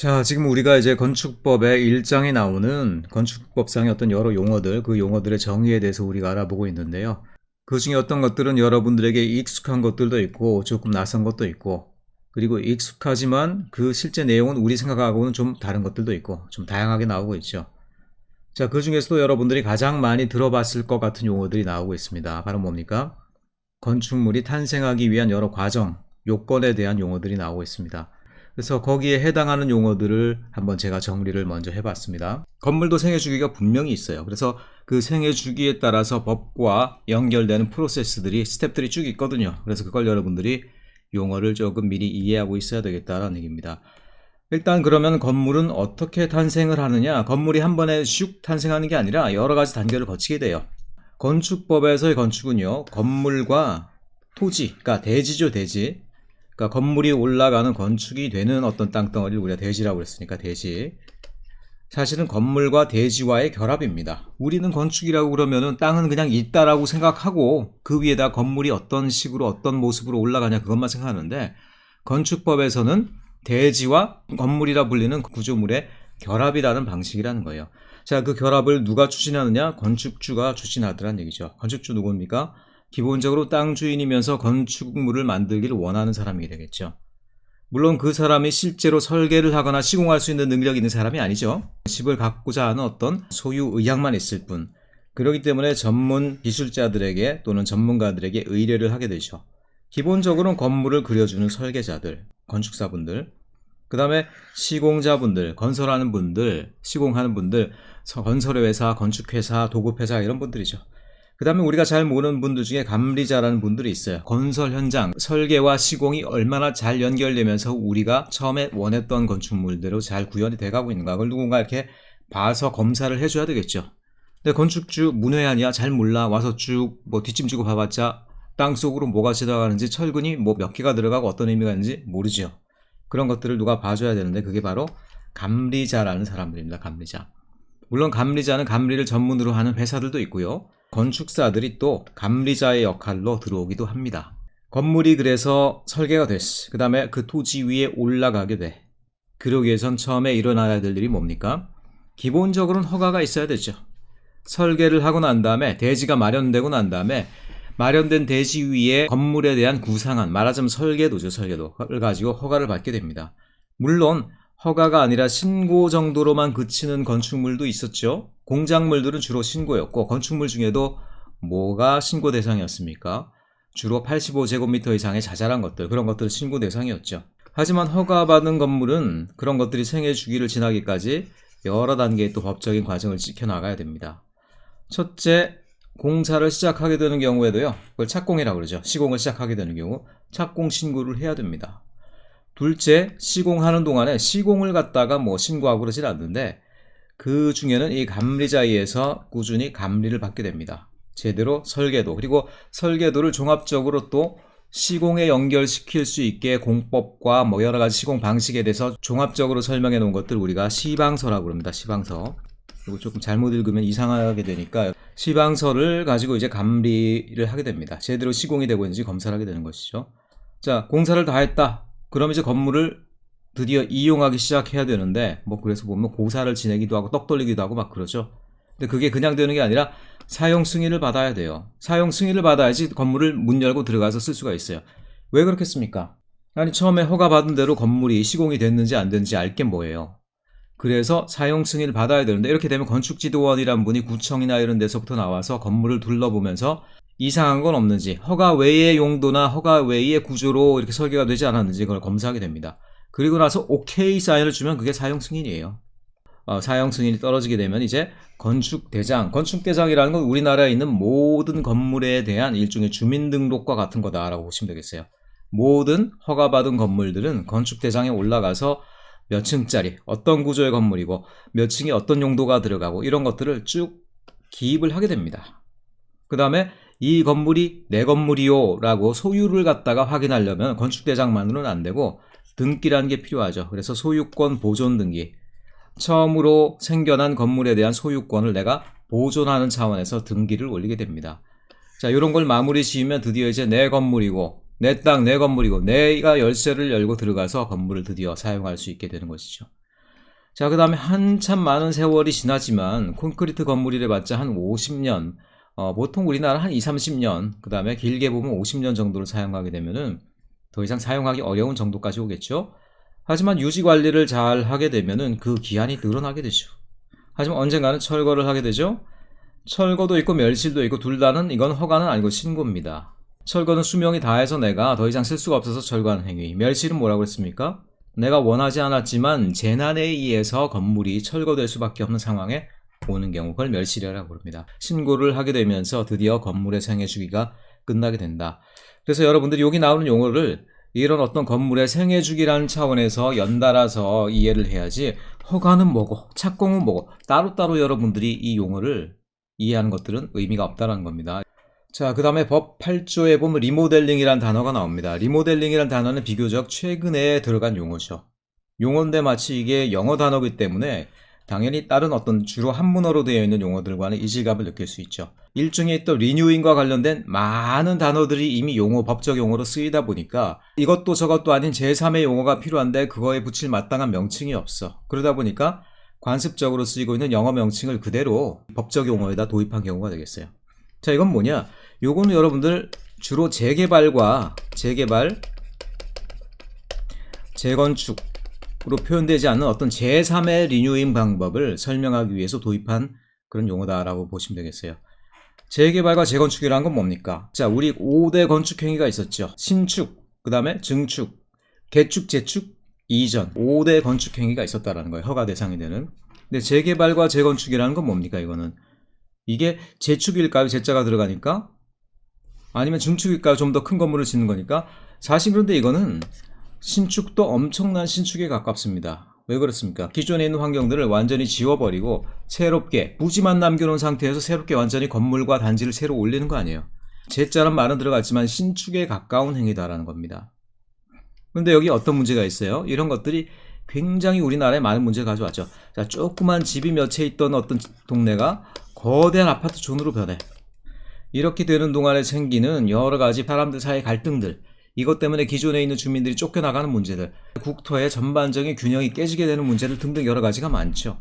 자, 지금 우리가 이제 건축법의 1장에 나오는 건축법상의 어떤 여러 용어들, 그 용어들의 정의에 대해서 우리가 알아보고 있는데요. 그 중에 어떤 것들은 여러분들에게 익숙한 것들도 있고 조금 낯선 것도 있고, 그리고 익숙하지만 그 실제 내용은 우리 생각하고는 좀 다른 것들도 있고 좀 다양하게 나오고 있죠. 자, 그 중에서도 여러분들이 가장 많이 들어봤을 것 같은 용어들이 나오고 있습니다. 바로 뭡니까? 건축물이 탄생하기 위한 여러 과정, 요건에 대한 용어들이 나오고 있습니다. 그래서 거기에 해당하는 용어들을 한번 제가 정리를 먼저 해봤습니다. 건물도 생애 주기가 분명히 있어요. 그래서 그 생애 주기에 따라서 법과 연결되는 프로세스들이, 스텝들이 쭉 있거든요. 그래서 그걸 여러분들이 용어를 조금 미리 이해하고 있어야 되겠다라는 얘기입니다. 일단 그러면 건물은 어떻게 탄생을 하느냐? 건물이 한 번에 슉 탄생하는 게 아니라 여러 가지 단계를 거치게 돼요. 건축법에서의 건축은요, 건물과 토지, 그러니까 대지죠, 대지. 그러니까 건물이 올라가는 건축이 되는 어떤 땅덩어리를 우리가 대지라고 했으니까 대지. 사실은 건물과 대지와의 결합입니다. 우리는 건축이라고 그러면은 땅은 그냥 있다라고 생각하고 그 위에다 건물이 어떤 식으로 어떤 모습으로 올라가냐 그것만 생각하는데, 건축법에서는 대지와 건물이라 불리는 구조물의 결합이라는 방식이라는 거예요. 자, 그 결합을 누가 추진하느냐? 건축주가 추진하더란 얘기죠. 건축주 누굽니까? 기본적으로 땅 주인이면서 건축물을 만들기를 원하는 사람이 되겠죠. 물론 그 사람이 실제로 설계를 하거나 시공할 수 있는 능력이 있는 사람이 아니죠. 집을 갖고자 하는 어떤 소유 의향만 있을 뿐. 그렇기 때문에 전문 기술자들에게 또는 전문가들에게 의뢰를 하게 되죠. 기본적으로는 건물을 그려주는 설계자들, 건축사분들, 그 다음에 시공자분들, 건설하는 분들, 시공하는 분들, 건설회사, 건축회사, 도급회사 이런 분들이죠. 그 다음에 우리가 잘 모르는 분들 중에 감리자라는 분들이 있어요. 건설 현장, 설계와 시공이 얼마나 잘 연결되면서 우리가 처음에 원했던 건축물대로 잘 구현이 돼가고 있는가, 그걸 누군가 이렇게 봐서 검사를 해줘야 되겠죠. 근데 건축주 문외한이야, 잘 몰라. 와서 쭉 뭐 뒷짐지고 봐봤자 땅속으로 뭐가 들어가는지, 철근이 뭐 몇 개가 들어가고 어떤 의미가 있는지 모르죠. 그런 것들을 누가 봐줘야 되는데 그게 바로 감리자라는 사람들입니다. 감리자. 물론 감리자는 감리를 전문으로 하는 회사들도 있고요. 건축사들이 또 감리자의 역할로 들어오기도 합니다. 건물이 그래서 설계가 됐어. 그 다음에 그 토지 위에 올라가게 돼. 그러기 위해선 처음에 일어나야 될 일이 뭡니까? 기본적으로는 허가가 있어야 되죠. 설계를 하고 난 다음에, 대지가 마련되고 난 다음에 마련된 대지 위에 건물에 대한 구상안, 말하자면 설계도죠. 설계도를 가지고 허가를 받게 됩니다. 물론 허가가 아니라 신고 정도로만 그치는 건축물도 있었죠. 공작물들은 주로 신고였고, 건축물 중에도 뭐가 신고 대상이었습니까? 주로 85제곱미터 이상의 자잘한 것들, 그런 것들은 신고 대상이었죠. 하지만 허가받은 건물은 그런 것들이 생애 주기를 지나기까지 여러 단계의 또 법적인 과정을 지켜나가야 됩니다. 첫째, 공사를 시작하게 되는 경우에도요, 그걸 착공이라고 그러죠. 시공을 시작하게 되는 경우 착공 신고를 해야 됩니다. 둘째, 시공하는 동안에 시공을 갖다가 뭐 신고하고 그러진 않는데, 그 중에는 이 감리자에 의해서 꾸준히 감리를 받게 됩니다. 제대로 설계도, 그리고 설계도를 종합적으로 또 시공에 연결시킬 수 있게 공법과 뭐 여러 가지 시공 방식에 대해서 종합적으로 설명해 놓은 것들 우리가 시방서라고 합니다. 시방서. 이거 조금 잘못 읽으면 이상하게 되니까 시방서를 가지고 이제 감리를 하게 됩니다. 제대로 시공이 되고 있는지 검사를 하게 되는 것이죠. 자, 공사를 다 했다. 그럼 이제 건물을 드디어 이용하기 시작해야 되는데, 뭐 그래서 보면 고사를 지내기도 하고 떡 돌리기도 하고 막 그러죠. 근데 그게 그냥 되는 게 아니라 사용 승인을 받아야 돼요. 사용 승인을 받아야지 건물을 문 열고 들어가서 쓸 수가 있어요. 왜 그렇겠습니까? 아니, 처음에 허가 받은 대로 건물이 시공이 됐는지 안 됐는지 알 게 뭐예요. 그래서 사용 승인을 받아야 되는데, 이렇게 되면 건축지도원이란 분이 구청이나 이런 데서부터 나와서 건물을 둘러보면서 이상한 건 없는지, 허가 외의 용도나 허가 외의 구조로 이렇게 설계가 되지 않았는지 그걸 검사하게 됩니다. 그리고 나서 오케이 사인을 주면 그게 사용 승인이에요. 사용 승인이 떨어지게 되면 이제 건축대장, 건축대장이라는 건 우리나라에 있는 모든 건물에 대한 일종의 주민등록과 같은 거다라고 보시면 되겠어요. 모든 허가받은 건물들은 건축대장에 올라가서 몇 층짜리, 어떤 구조의 건물이고 몇 층에 어떤 용도가 들어가고 이런 것들을 쭉 기입을 하게 됩니다. 그 다음에 이 건물이 내 건물이요 라고 소유를 갖다가 확인하려면 건축대장만으로는 안 되고 등기라는 게 필요하죠. 그래서 소유권 보존 등기, 처음으로 생겨난 건물에 대한 소유권을 내가 보존하는 차원에서 등기를 올리게 됩니다. 자, 이런 걸 마무리 지으면 드디어 이제 내 건물이고, 내 땅, 내 건물이고, 내가 열쇠를 열고 들어가서 건물을 드디어 사용할 수 있게 되는 것이죠. 자, 그 다음에 한참 많은 세월이 지나지만 콘크리트 건물이래 봤자 한 50년, 보통 우리나라 한 2, 30년, 그 다음에 길게 보면 50년 정도를 사용하게 되면은 더 이상 사용하기 어려운 정도까지 오겠죠. 하지만 유지 관리를 잘 하게 되면은 그 기한이 늘어나게 되죠. 하지만 언젠가는 철거를 하게 되죠. 철거도 있고 멸실도 있고 둘 다는 이건 허가는 아니고 신고입니다. 철거는 수명이 다해서 내가 더 이상 쓸 수가 없어서 철거하는 행위. 멸실은 뭐라고 했습니까? 내가 원하지 않았지만 재난에 의해서 건물이 철거될 수밖에 없는 상황에 오는 경우, 그걸 멸실이라고 부릅니다. 신고를 하게 되면서 드디어 건물의 생애 주기가 끝나게 된다. 그래서 여러분들이 여기 나오는 용어를 이런 어떤 건물의 생애 주기라는 차원에서 연달아서 이해를 해야지, 허가는 뭐고 착공은 뭐고 따로따로 여러분들이 이 용어를 이해하는 것들은 의미가 없다는 겁니다. 자, 그 다음에 법 8조에 보면 리모델링이라는 단어가 나옵니다. 리모델링이라는 단어는 비교적 최근에 들어간 용어죠. 용어인데 마치 이게 영어 단어이기 때문에 당연히 다른 어떤 주로 한문어로 되어 있는 용어들과는 이질감을 느낄 수 있죠. 일종의 또 리뉴잉과 관련된 많은 단어들이 이미 용어, 법적 용어로 쓰이다 보니까 이것도 저것도 아닌 제3의 용어가 필요한데 그거에 붙일 마땅한 명칭이 없어. 그러다 보니까 관습적으로 쓰이고 있는 영어 명칭을 그대로 법적 용어에다 도입한 경우가 되겠어요. 자, 이건 뭐냐? 요거는 여러분들 주로 재개발과 재건축으로 표현되지 않는 어떤 제3의 리뉴잉 방법을 설명하기 위해서 도입한 그런 용어다라고 보시면 되겠어요. 재개발과 재건축이라는 건 뭡니까? 자, 우리 5대 건축 행위가 있었죠. 신축, 그 다음에 증축, 개축, 재축, 이전. 5대 건축 행위가 있었다라는 거예요. 허가 대상이 되는. 근데 재개발과 재건축이라는 건 뭡니까? 이거는 이게 재축일까요? 재자가 들어가니까? 아니면 증축일까요? 좀 더 큰 건물을 짓는 거니까? 사실 그런데 이거는 신축도 엄청난 신축에 가깝습니다. 왜 그렇습니까? 기존에 있는 환경들을 완전히 지워버리고 새롭게 부지만 남겨놓은 상태에서 새롭게 완전히 건물과 단지를 새로 올리는 거 아니에요. 재자란 말은 들어갔지만 신축에 가까운 행위다라는 겁니다. 그런데 여기 어떤 문제가 있어요? 이런 것들이 굉장히 우리나라에 많은 문제를 가져왔죠. 자, 조그만 집이 몇 채 있던 어떤 동네가 거대한 아파트촌으로 변해. 이렇게 되는 동안에 생기는 여러 가지 사람들 사이의 갈등들, 이것 때문에 기존에 있는 주민들이 쫓겨나가는 문제들, 국토의 전반적인 균형이 깨지게 되는 문제들 등등 여러 가지가 많죠.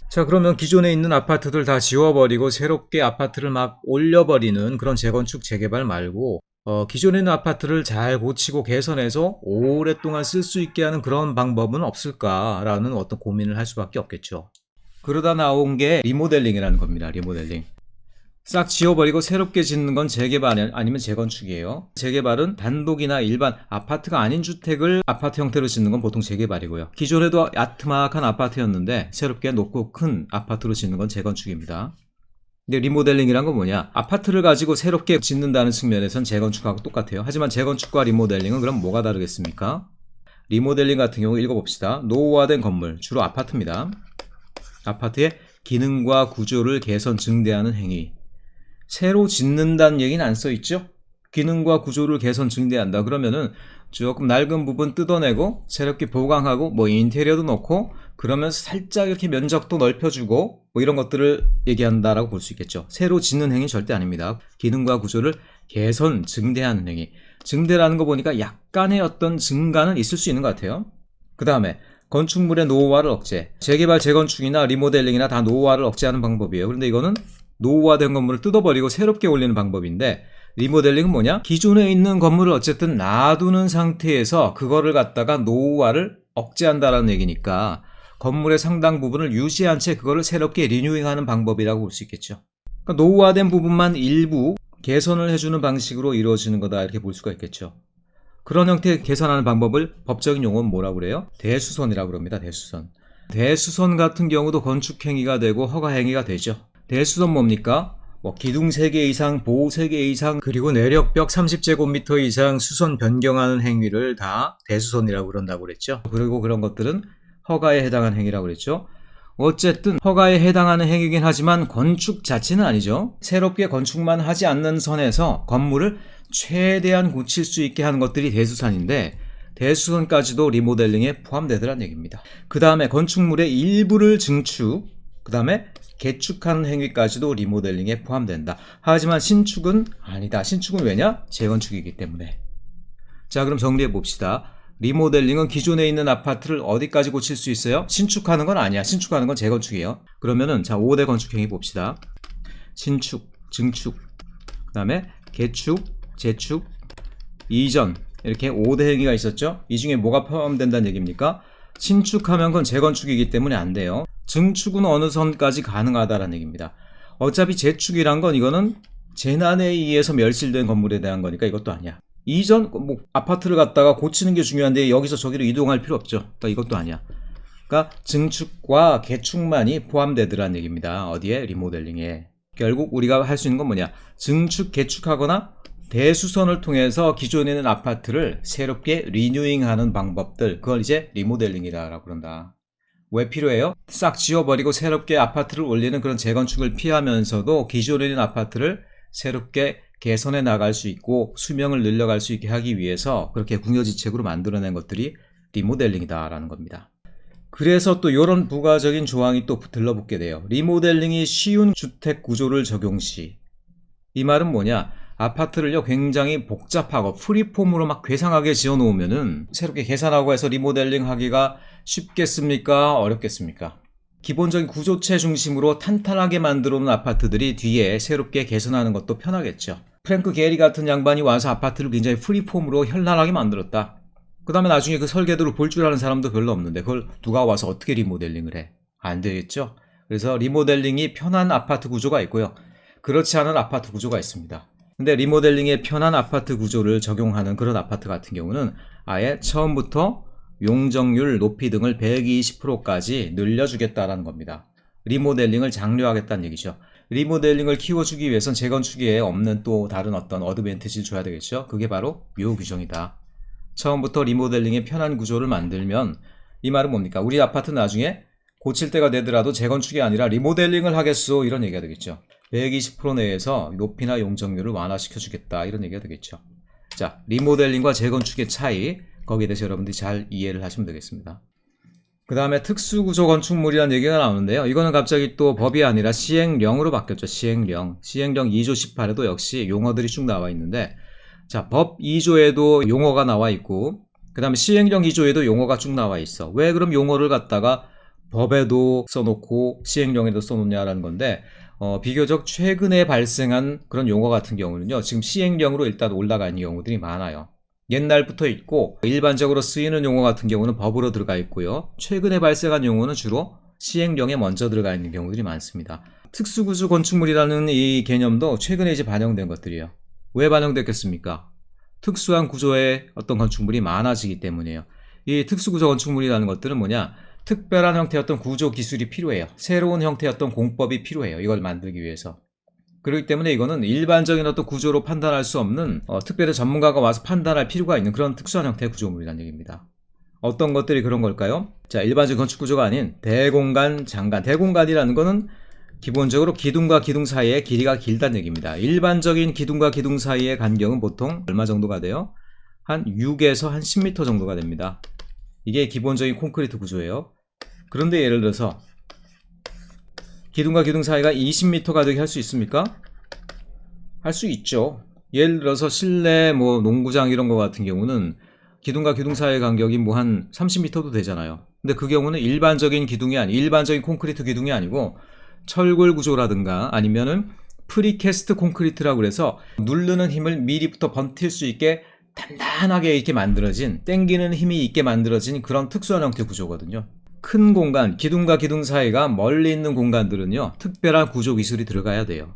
자, 그러면 기존에 있는 아파트들 다 지워버리고 새롭게 아파트를 막 올려버리는 그런 재건축, 재개발 말고 기존에 있는 아파트를 잘 고치고 개선해서 오랫동안 쓸 수 있게 하는 그런 방법은 없을까라는 어떤 고민을 할 수밖에 없겠죠. 그러다 나온 게 리모델링이라는 겁니다. 리모델링. 싹 지워버리고 새롭게 짓는 건 재개발 아니면 재건축이에요. 재개발은 단독이나 일반 아파트가 아닌 주택을 아파트 형태로 짓는 건 보통 재개발이고요. 기존에도 야트막한 아파트였는데 새롭게 높고 큰 아파트로 짓는 건 재건축입니다. 근데 리모델링이란 건 뭐냐? 아파트를 가지고 새롭게 짓는다는 측면에선 재건축하고 똑같아요. 하지만 재건축과 리모델링은 그럼 뭐가 다르겠습니까? 리모델링 같은 경우 읽어봅시다. 노후화된 건물, 주로 아파트입니다. 아파트의 기능과 구조를 개선, 증대하는 행위. 새로 짓는다는 얘기는 안 써있죠? 기능과 구조를 개선, 증대한다. 그러면은 조금 낡은 부분 뜯어내고 새롭게 보강하고 뭐 인테리어도 넣고 그러면서 살짝 이렇게 면적도 넓혀주고 뭐 이런 것들을 얘기한다라고 볼 수 있겠죠. 새로 짓는 행위 절대 아닙니다. 기능과 구조를 개선, 증대하는 행위. 증대라는 거 보니까 약간의 어떤 증가는 있을 수 있는 것 같아요. 그 다음에 건축물의 노후화를 억제. 재개발, 재건축이나 리모델링이나 다 노후화를 억제하는 방법이에요. 그런데 이거는 노후화된 건물을 뜯어버리고 새롭게 올리는 방법인데, 리모델링은 뭐냐? 기존에 있는 건물을 어쨌든 놔두는 상태에서 그거를 갖다가 노후화를 억제한다라는 얘기니까 건물의 상당 부분을 유지한 채 그거를 새롭게 리뉴잉하는 방법이라고 볼 수 있겠죠. 그러니까 노후화된 부분만 일부 개선을 해주는 방식으로 이루어지는 거다, 이렇게 볼 수가 있겠죠. 그런 형태의 개선하는 방법을 법적인 용어는 뭐라고 그래요? 대수선이라고 합니다. 대수선. 대수선 같은 경우도 건축행위가 되고 허가행위가 되죠. 대수선 뭡니까? 뭐 기둥 3개 이상, 보호 3개 이상, 그리고 내력벽 30제곱미터 이상 수선 변경하는 행위를 다 대수선이라고 그런다고 그랬죠. 그리고 그런 것들은 허가에 해당하는 행위라고 그랬죠. 어쨌든 허가에 해당하는 행위긴 하지만 건축 자체는 아니죠. 새롭게 건축만 하지 않는 선에서 건물을 최대한 고칠 수 있게 하는 것들이 대수선인데, 대수선까지도 리모델링에 포함되더란 얘기입니다. 그 다음에 건축물의 일부를 증축, 그 다음에 개축하는 행위까지도 리모델링에 포함된다. 하지만 신축은 아니다. 신축은 왜냐? 재건축이기 때문에. 자, 그럼 정리해 봅시다. 리모델링은 기존에 있는 아파트를 어디까지 고칠 수 있어요? 신축하는 건 아니야. 신축하는 건 재건축이에요. 그러면은 자 5대 건축 행위 봅시다. 신축, 증축, 그 다음에 개축, 재축, 이전, 이렇게 5대 행위가 있었죠. 이 중에 뭐가 포함된다는 얘기입니까? 신축하면 그건 재건축이기 때문에 안 돼요. 증축은 어느 선까지 가능하다라는 얘기입니다. 어차피 재축이란 건 이거는 재난에 의해서 멸실된 건물에 대한 거니까 이것도 아니야. 이전 뭐 아파트를 갖다가 고치는 게 중요한데 여기서 저기로 이동할 필요 없죠. 그러니까 이것도 아니야. 그러니까 증축과 개축만이 포함되더라는 얘기입니다. 어디에? 리모델링에. 결국 우리가 할 수 있는 건 뭐냐? 증축, 개축하거나 대수선을 통해서 기존에 있는 아파트를 새롭게 리뉴잉하는 방법들, 그걸 이제 리모델링이라고 그런다. 왜 필요해요? 싹 지워버리고 새롭게 아파트를 올리는 그런 재건축을 피하면서도 기존에 있는 아파트를 새롭게 개선해 나갈 수 있고 수명을 늘려갈 수 있게 하기 위해서 그렇게 궁여지책으로 만들어낸 것들이 리모델링이다라는 겁니다. 그래서 또 이런 부가적인 조항이 또 들러붙게 돼요. 리모델링이 쉬운 주택 구조를 적용 시. 이 말은 뭐냐? 아파트를요 굉장히 복잡하고 프리폼으로 막 괴상하게 지어 놓으면은 새롭게 계산하고 해서 리모델링 하기가 쉽겠습니까? 어렵겠습니까? 기본적인 구조체 중심으로 탄탄하게 만들어 놓은 아파트들이 뒤에 새롭게 개선하는 것도 편하겠죠. 프랭크 게리 같은 양반이 와서 아파트를 굉장히 프리폼으로 현란하게 만들었다. 그 다음에 나중에 그 설계도를 볼 줄 아는 사람도 별로 없는데 그걸 누가 와서 어떻게 리모델링을 해? 안 되겠죠? 그래서 리모델링이 편한 아파트 구조가 있고요. 그렇지 않은 아파트 구조가 있습니다. 근데 리모델링에 편한 아파트 구조를 적용하는 그런 아파트 같은 경우는 아예 처음부터 용적률 높이 등을 120%까지 늘려주겠다라는 겁니다. 리모델링을 장려하겠다는 얘기죠. 리모델링을 키워주기 위해선 재건축에 없는 또 다른 어떤 어드밴티지를 줘야 되겠죠. 그게 바로 요 규정이다. 처음부터 리모델링의 편한 구조를 만들면 이 말은 뭡니까? 우리 아파트 나중에 고칠 때가 되더라도 재건축이 아니라 리모델링을 하겠소 이런 얘기가 되겠죠. 120% 내에서 높이나 용적률을 완화시켜주겠다 이런 얘기가 되겠죠. 자, 리모델링과 재건축의 차이 거기에 대해서 여러분들이 잘 이해를 하시면 되겠습니다. 그 다음에 특수구조 건축물이라는 얘기가 나오는데요. 이거는 갑자기 또 법이 아니라 시행령으로 바뀌었죠. 시행령 2조 18에도 역시 용어들이 쭉 나와 있는데 자, 법 2조에도 용어가 나와 있고 그 다음에 시행령 2조에도 용어가 쭉 나와 있어. 왜 그럼 용어를 갖다가 법에도 써놓고 시행령에도 써놓냐라는 건데 비교적 최근에 발생한 그런 용어 같은 경우는요. 지금 시행령으로 일단 올라가 있는 경우들이 많아요. 옛날부터 있고 일반적으로 쓰이는 용어 같은 경우는 법으로 들어가 있고요. 최근에 발생한 용어는 주로 시행령에 먼저 들어가 있는 경우들이 많습니다. 특수구조 건축물이라는 이 개념도 최근에 이제 반영된 것들이에요. 왜 반영됐겠습니까? 특수한 구조의 어떤 건축물이 많아지기 때문이에요. 이 특수구조 건축물이라는 것들은 뭐냐? 특별한 형태의 어떤 구조 기술이 필요해요. 새로운 형태의 어떤 공법이 필요해요. 이걸 만들기 위해서. 그렇기 때문에 이거는 일반적인 어떤 구조로 판단할 수 없는 특별히 전문가가 와서 판단할 필요가 있는 그런 특수한 형태의 구조물이라는 얘기입니다. 어떤 것들이 그런 걸까요? 자, 일반적인 건축 구조가 아닌 대공간, 장간. 대공간이라는 거는 기본적으로 기둥과 기둥 사이의 길이가 길다는 얘기입니다. 일반적인 기둥과 기둥 사이의 간격은 보통 얼마 정도가 돼요? 한 6에서 한 10m 정도가 됩니다. 이게 기본적인 콘크리트 구조예요. 그런데 예를 들어서 기둥과 기둥 사이가 20m가 되게 할 수 있습니까? 할 수 있죠. 예를 들어서 실내 뭐 농구장 이런 거 같은 경우는 기둥과 기둥 사이의 간격이 뭐 한 30m도 되잖아요. 근데 그 경우는 일반적인 기둥이 일반적인 콘크리트 기둥이 아니고 철골 구조라든가 아니면은 프리캐스트 콘크리트라고 그래서 누르는 힘을 미리부터 버틸 수 있게 단단하게 이렇게 만들어진 당기는 힘이 있게 만들어진 그런 특수한 형태의 구조거든요. 큰 공간, 기둥과 기둥 사이가 멀리 있는 공간들은요 특별한 구조 기술이 들어가야 돼요.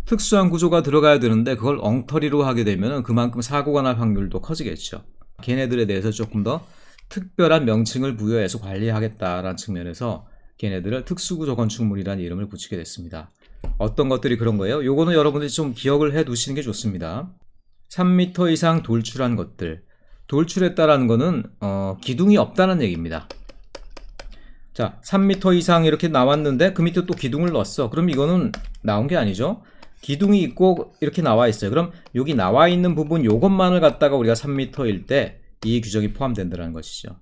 특수한 구조가 들어가야 되는데 그걸 엉터리로 하게 되면 그만큼 사고가 날 확률도 커지겠죠. 걔네들에 대해서 조금 더 특별한 명칭을 부여해서 관리하겠다라는 측면에서 걔네들을 특수구조 건축물이라는 이름을 붙이게 됐습니다. 어떤 것들이 그런 거예요? 요거는 여러분들이 좀 기억을 해 두시는 게 좋습니다. 3m 이상 돌출한 것들. 돌출했다라는 거는 기둥이 없다는 얘기입니다. 자, 3m 이상 이렇게 나왔는데 그 밑에 또 기둥을 넣었어. 그럼 이거는 나온 게 아니죠. 기둥이 있고 이렇게 나와 있어요. 그럼 여기 나와 있는 부분 요것만을 갖다가 우리가 3m일 때 이 규정이 포함된다는 것이죠.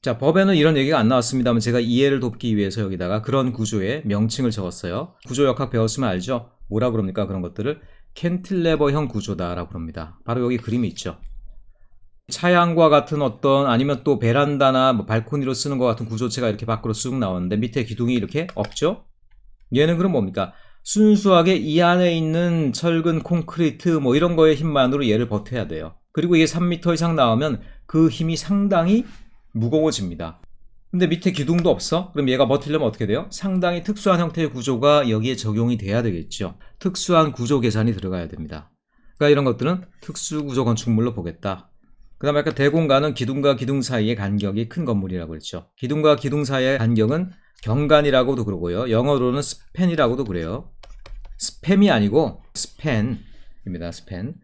자, 법에는 이런 얘기가 안 나왔습니다만 제가 이해를 돕기 위해서 여기다가 그런 구조의 명칭을 적었어요. 구조역학 배웠으면 알죠? 뭐라 그럽니까? 그런 것들을 캔틸레버형 구조다라고 합니다. 바로 여기 그림이 있죠. 차양과 같은 어떤 아니면 또 베란다나 뭐 발코니로 쓰는 것 같은 구조체가 이렇게 밖으로 쑥 나오는데 밑에 기둥이 이렇게 없죠? 얘는 그럼 뭡니까? 순수하게 이 안에 있는 철근, 콘크리트 뭐 이런 거의 힘만으로 얘를 버텨야 돼요. 그리고 이게 3m 이상 나오면 그 힘이 상당히 무거워집니다. 근데 밑에 기둥도 없어? 그럼 얘가 버티려면 어떻게 돼요? 상당히 특수한 형태의 구조가 여기에 적용이 돼야 되겠죠. 특수한 구조 계산이 들어가야 됩니다. 그러니까 이런 것들은 특수구조 건축물로 보겠다. 그 다음에 아까 대공간은 기둥과 기둥 사이의 간격이 큰 건물이라고 했죠. 기둥과 기둥 사이의 간격은 경간이라고도 그러고요. 영어로는 스팬이라고도 그래요. 스팸이 아니고 스팬입니다. 스팬.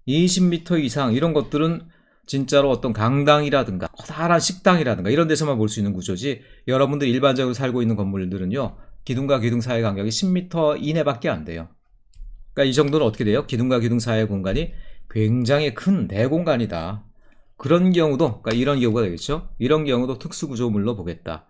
20m 이상 이런 것들은 진짜로 어떤 강당이라든가 커다란 식당이라든가 이런 데서만 볼 수 있는 구조지, 여러분들이 일반적으로 살고 있는 건물들은요 기둥과 기둥 사이의 간격이 10m 이내밖에 안 돼요. 그러니까 이 정도는 어떻게 돼요? 기둥과 기둥 사이의 공간이 굉장히 큰 대공간이다. 그런 경우도, 그러니까 이런 경우가 되겠죠. 이런 경우도 특수구조물로 보겠다.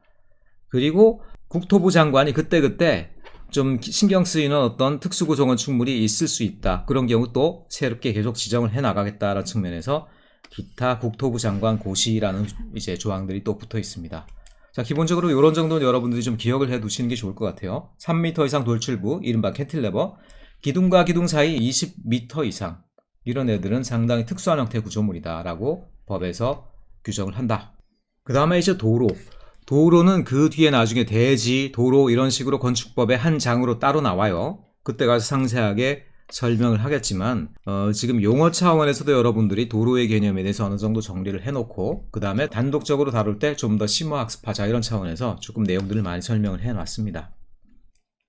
그리고 국토부 장관이 그때그때 좀 신경 쓰이는 어떤 특수구조 건축물이 있을 수 있다. 그런 경우 또 새롭게 계속 지정을 해 나가겠다라는 측면에서 기타 국토부 장관 고시라는 이제 조항들이 또 붙어 있습니다. 자, 기본적으로 이런 정도는 여러분들이 좀 기억을 해 두시는 게 좋을 것 같아요. 3m 이상 돌출부, 이른바 캔틸레버, 기둥과 기둥 사이 20m 이상, 이런 애들은 상당히 특수한 형태의 구조물이다 라고 법에서 규정을 한다. 그 다음에 이제 도로는 그 뒤에 나중에 대지, 도로 이런 식으로 건축법의 한 장으로 따로 나와요. 그때 가서 상세하게 설명을 하겠지만 지금 용어 차원에서도 여러분들이 도로의 개념에 대해서 어느 정도 정리를 해놓고 그 다음에 단독적으로 다룰 때 좀 더 심화학습하자 이런 차원에서 조금 내용들을 많이 설명을 해놨습니다.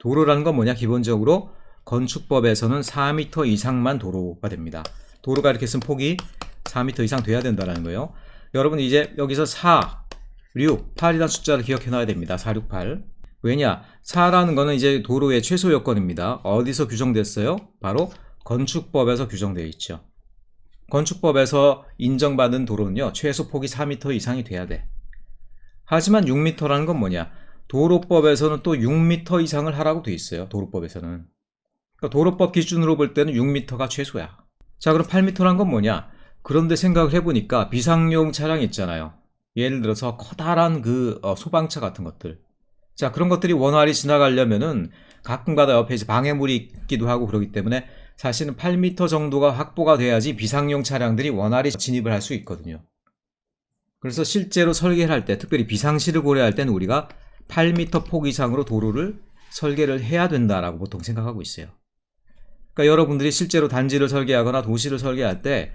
도로라는 건 뭐냐? 기본적으로 건축법에서는 4m 이상만 도로가 됩니다. 도로가 이렇게 쓴 폭이 4m 이상 돼야 된다는 거예요. 여러분 이제 여기서 4, 6, 8이라는 숫자를 기억해 놔야 됩니다. 4, 6, 8. 왜냐? 4라는 거는 이제 도로의 최소 요건입니다. 어디서 규정됐어요? 바로 건축법에서 규정되어 있죠. 건축법에서 인정받은 도로는요, 최소 폭이 4m 이상이 돼야 돼. 하지만 6m라는 건 뭐냐? 도로법에서는 또 6m 이상을 하라고 돼 있어요. 도로법에서는. 그러니까 도로법 기준으로 볼 때는 6m가 최소야. 자, 그럼 8m란 건 뭐냐? 그런데 생각을 해보니까 비상용 차량 있잖아요. 예를 들어서 커다란 그 소방차 같은 것들. 자, 그런 것들이 원활히 지나가려면은 가끔가다 옆에 이제 방해물이 있기도 하고 그러기 때문에 사실은 8m 정도가 확보가 돼야지 비상용 차량들이 원활히 진입을 할 수 있거든요. 그래서 실제로 설계를 할 때, 특별히 비상시를 고려할 때는 우리가 8m 폭 이상으로 도로를 설계를 해야 된다라고 보통 생각하고 있어요. 그러니까 여러분들이 실제로 단지를 설계하거나 도시를 설계할 때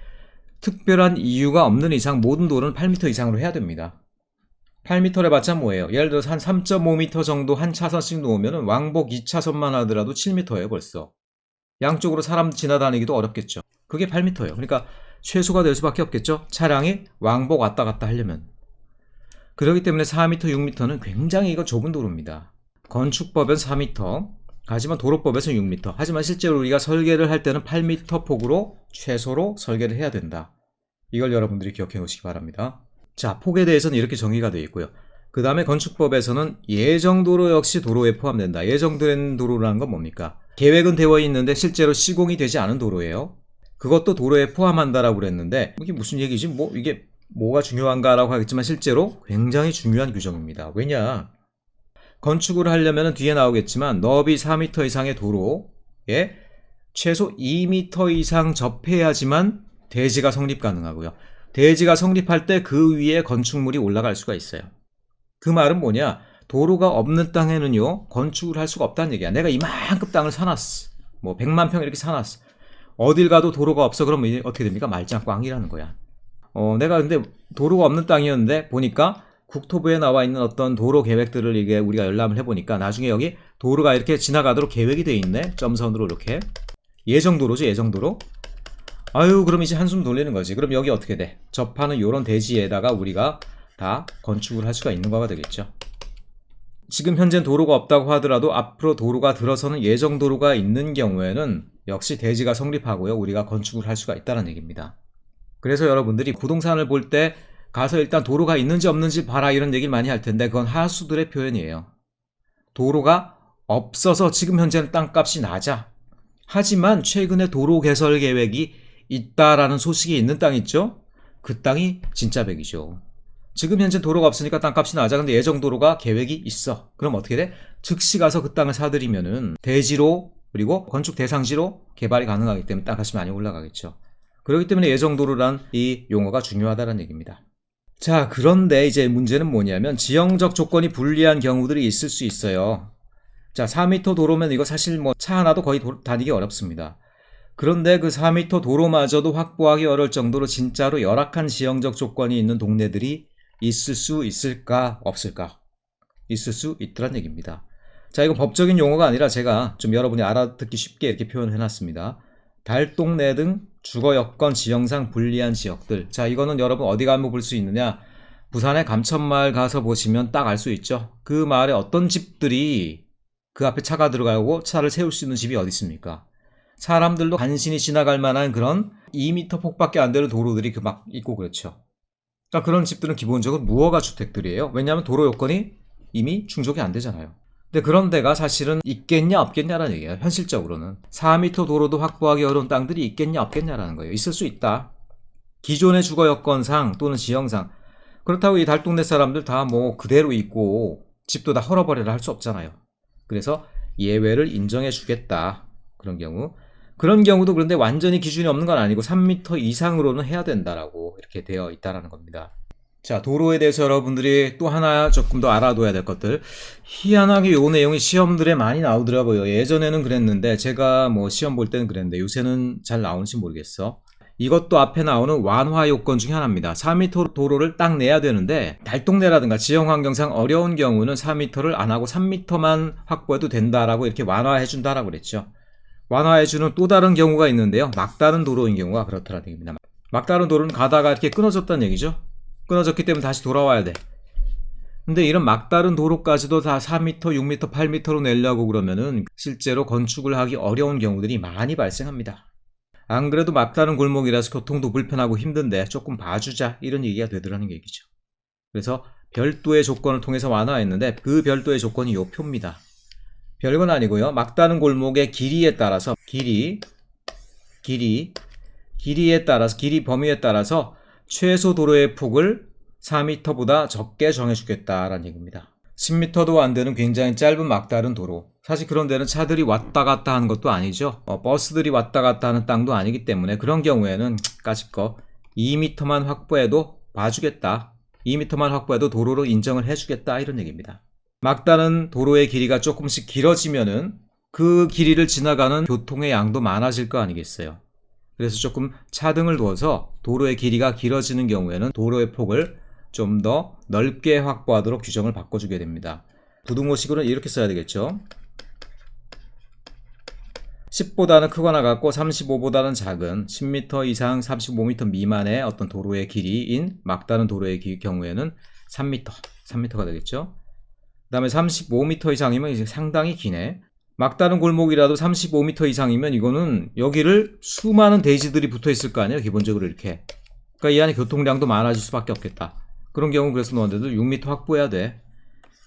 특별한 이유가 없는 이상 모든 도로는 8m 이상으로 해야 됩니다. 8m를 봤자 뭐예요? 예를 들어서 한 3.5m 정도 한 차선씩 놓으면 왕복 2차선만 하더라도 7m예요 벌써. 양쪽으로 사람 지나다니기도 어렵겠죠. 그게 8m예요. 그러니까 최소가 될 수밖에 없겠죠. 차량이 왕복 왔다 갔다 하려면. 그렇기 때문에 4m, 6m는 굉장히 이거 좁은 도로입니다. 건축법은 4m, 하지만 도로법에서는 6m. 하지만 실제로 우리가 설계를 할 때는 8m 폭으로 최소로 설계를 해야 된다. 이걸 여러분들이 기억해 놓으시기 바랍니다. 자, 폭에 대해서는 이렇게 정의가 되어 있고요. 그 다음에 건축법에서는 예정도로 역시 도로에 포함된다. 예정된 도로라는 건 뭡니까? 계획은 되어 있는데 실제로 시공이 되지 않은 도로예요. 그것도 도로에 포함한다라고 그랬는데 이게 무슨 얘기지? 이게 뭐가 중요한가라고 하겠지만 실제로 굉장히 중요한 규정입니다. 왜냐? 건축을 하려면 뒤에 나오겠지만 너비 4m 이상의 도로에 최소 2m 이상 접해야지만 대지가 성립 가능하고요. 대지가 성립할 때 그 위에 건축물이 올라갈 수가 있어요. 그 말은 뭐냐? 도로가 없는 땅에는요, 건축을 할 수가 없다는 얘기야. 내가 이만큼 땅을 사놨어. 뭐 100만 평 이렇게 사놨어. 어딜 가도 도로가 없어. 그러면 어떻게 됩니까? 말짱꽝이라는 거야. 내가 근데 도로가 없는 땅이었는데 보니까 국토부에 나와 있는 어떤 도로 계획들을 이게 우리가 열람을 해보니까 나중에 여기 도로가 이렇게 지나가도록 계획이 돼 있네. 점선으로 이렇게. 예정도로죠, 예정도로. 아유, 그럼 이제 한숨 돌리는 거지. 그럼 여기 어떻게 돼? 접하는 요런 대지에다가 우리가 다 건축을 할 수가 있는 거가 되겠죠. 지금 현재 도로가 없다고 하더라도 앞으로 도로가 들어서는 예정 도로가 있는 경우에는 역시 대지가 성립하고요. 우리가 건축을 할 수가 있다는 얘기입니다. 그래서 여러분들이 부동산을 볼 때 가서 일단 도로가 있는지 없는지 봐라 이런 얘기를 많이 할 텐데 그건 하수들의 표현이에요. 도로가 없어서 지금 현재는 땅값이 낮아. 하지만 최근에 도로 개설 계획이 있다라는 소식이 있는 땅 있죠? 그 땅이 진짜 100이죠. 지금 현재 도로가 없으니까 땅값이 낮아. 근데 예정 도로가 계획이 있어. 그럼 어떻게 돼? 즉시 가서 그 땅을 사들이면은 대지로 그리고 건축 대상지로 개발이 가능하기 때문에 땅값이 많이 올라가겠죠. 그렇기 때문에 예정 도로란 이 용어가 중요하다는 얘기입니다. 자, 그런데 이제 문제는 뭐냐면 지형적 조건이 불리한 경우들이 있을 수 있어요. 자, 4m 도로면 이거 사실 뭐 차 하나도 거의 다니기 어렵습니다. 그런데 그 4m 도로마저도 확보하기 어려울 정도로 진짜로 열악한 지형적 조건이 있는 동네들이 있을 수 있을까 없을까? 있을 수 있더란 얘기입니다. 자, 이건 법적인 용어가 아니라 제가 좀 여러분이 알아듣기 쉽게 이렇게 표현해놨습니다. 달동네 등 주거 여건 지형상 불리한 지역들. 자, 이거는 여러분 어디 가면 볼 수 있느냐? 부산의 감천마을 가서 보시면 딱 알 수 있죠. 그 마을에 어떤 집들이 그 앞에 차가 들어가고 차를 세울 수 있는 집이 어디 있습니까? 사람들도 간신히 지나갈 만한 그런 2m 폭밖에 안 되는 도로들이 막 있고 그렇죠. 그러니까 그런 집들은 기본적으로 무허가 주택들이에요. 왜냐하면 도로 요건이 이미 충족이 안 되잖아요. 근데 그런 데가 사실은 있겠냐 없겠냐라는 얘기예요. 현실적으로는 4m 도로도 확보하기 어려운 땅들이 있겠냐 없겠냐라는 거예요. 있을 수 있다. 기존의 주거 여건상 또는 지형상. 그렇다고 이 달동네 사람들 다 뭐 그대로 있고 집도 다 헐어버리라 할 수 없잖아요. 그래서 예외를 인정해 주겠다. 그런 경우도 그런데 완전히 기준이 없는 건 아니고 3m 이상으로는 해야 된다라고 이렇게 되어 있다라는 겁니다. 자, 도로에 대해서 여러분들이 또 하나 조금 더 알아둬야 될 것들. 희한하게 요 내용이 시험들에 많이 나오더라고요. 예전에는 그랬는데 제가 뭐 시험 볼 때는 그랬는데 요새는 잘 나오는지 모르겠어. 이것도 앞에 나오는 완화 요건 중에 하나입니다. 4m 도로를 딱 내야 되는데 달동네라든가 지형 환경상 어려운 경우는 4m를 안 하고 3m만 확보해도 된다라고 이렇게 완화해 준다라고 그랬죠. 완화해 주는 또 다른 경우가 있는데요. 막다른 도로인 경우가 그렇다는 얘기입니다. 막다른 도로는 가다가 이렇게 끊어졌다는 얘기죠. 끊어졌기 때문에 다시 돌아와야 돼. 근데 이런 막다른 도로까지도 다 4m, 6m, 8m로 내려고 그러면은 실제로 건축을 하기 어려운 경우들이 많이 발생합니다. 안 그래도 막다른 골목이라서 교통도 불편하고 힘든데 조금 봐주자 이런 얘기가 되더라는 얘기죠. 그래서 별도의 조건을 통해서 완화했는데 그 별도의 조건이 요 표입니다. 별건 아니고요. 막다른 골목의 길이에 따라서 길이 범위에 따라서 최소 도로의 폭을 4m보다 적게 정해주겠다라는 얘기입니다. 10m도 안 되는 굉장히 짧은 막다른 도로. 사실 그런 데는 차들이 왔다 갔다 하는 것도 아니죠. 버스들이 왔다 갔다 하는 땅도 아니기 때문에 그런 경우에는 까짓거 2m만 확보해도 봐주겠다. 2m만 확보해도 도로로 인정을 해주겠다 이런 얘기입니다. 막다른 도로의 길이가 조금씩 길어지면은 그 길이를 지나가는 교통의 양도 많아질 거 아니겠어요. 그래서 조금 차등을 둬서 도로의 길이가 길어지는 경우에는 도로의 폭을 좀 더 넓게 확보하도록 규정을 바꿔주게 됩니다. 부등호식으로는 이렇게 써야 되겠죠. 10보다는 크거나 같고 35보다는 작은 10m 이상 35m 미만의 어떤 도로의 길이인 막다른 도로의 경우에는 3m가 되겠죠. 그 다음에 35m 이상이면 이제 상당히 기네. 막다른 골목이라도 35m 이상이면 이거는 여기를 수많은 대지들이 붙어 있을 거 아니에요. 기본적으로 이렇게. 그러니까 이 안에 교통량도 많아질 수밖에 없겠다. 그런 경우 그래서 너한테도 6m 확보해야 돼.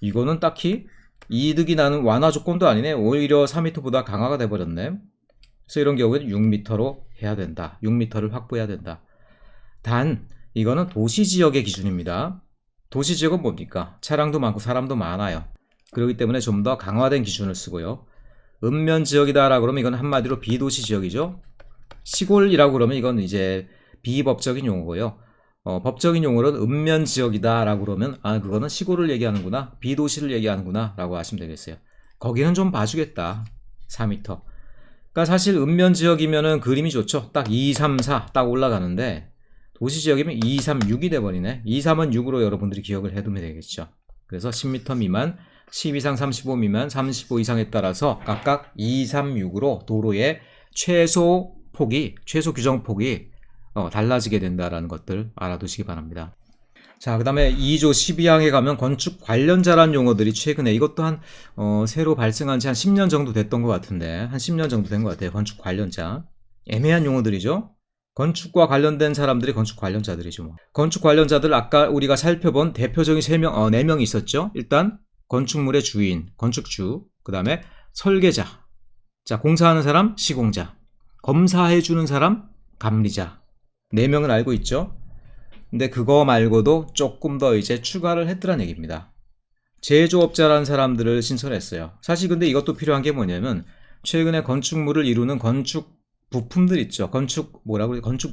이거는 딱히 이득이 나는 완화 조건도 아니네. 오히려 4m보다 강화가 돼버렸네. 그래서 이런 경우에는 6m로 해야 된다. 6m를 확보해야 된다. 단 이거는 도시지역의 기준입니다. 도시지역은 뭡니까? 차량도 많고 사람도 많아요. 그렇기 때문에 좀 더 강화된 기준을 쓰고요. 읍면지역이다라고 그러면 이건 한마디로 비도시지역이죠. 시골이라고 그러면 이건 이제 비법적인 용어고요. 법적인 용어로는 읍면지역이다라고 그러면 그거는 시골을 얘기하는구나. 비도시를 얘기하는구나 라고 하시면 되겠어요. 거기는 좀 봐주겠다. 4m. 그러니까 사실 읍면지역이면은 그림이 좋죠. 딱 2, 3, 4 딱 올라가는데 도시지역이면 2, 3, 6이 돼버리네. 2, 3은 6으로 여러분들이 기억을 해두면 되겠죠. 그래서 10m 미만, 10 이상 35 미만, 35 이상에 따라서 각각 2, 3, 6으로 도로의 최소 규정폭이 달라지게 된다라는 것들 알아두시기 바랍니다. 자, 그 다음에 2조 12항에 가면 건축 관련자란 용어들이 최근에 이것도 새로 발생한 지 한 10년 정도 됐던 것 같은데 한 10년 정도 된 것 같아요. 건축 관련자. 애매한 용어들이죠. 건축과 관련된 사람들이 건축 관련자들이죠. 뭐. 건축 관련자들 아까 우리가 살펴본 대표적인 4명이 있었죠. 일단 건축물의 주인, 건축주, 그 다음에 설계자, 자 공사하는 사람, 시공자, 검사해주는 사람, 감리자. 4명은 알고 있죠. 근데 그거 말고도 조금 더 이제 추가를 했더란 얘기입니다. 제조업자라는 사람들을 신설했어요. 사실 근데 이것도 필요한 게 뭐냐면 최근에 건축물을 이루는 건축 부품들 있죠. 건축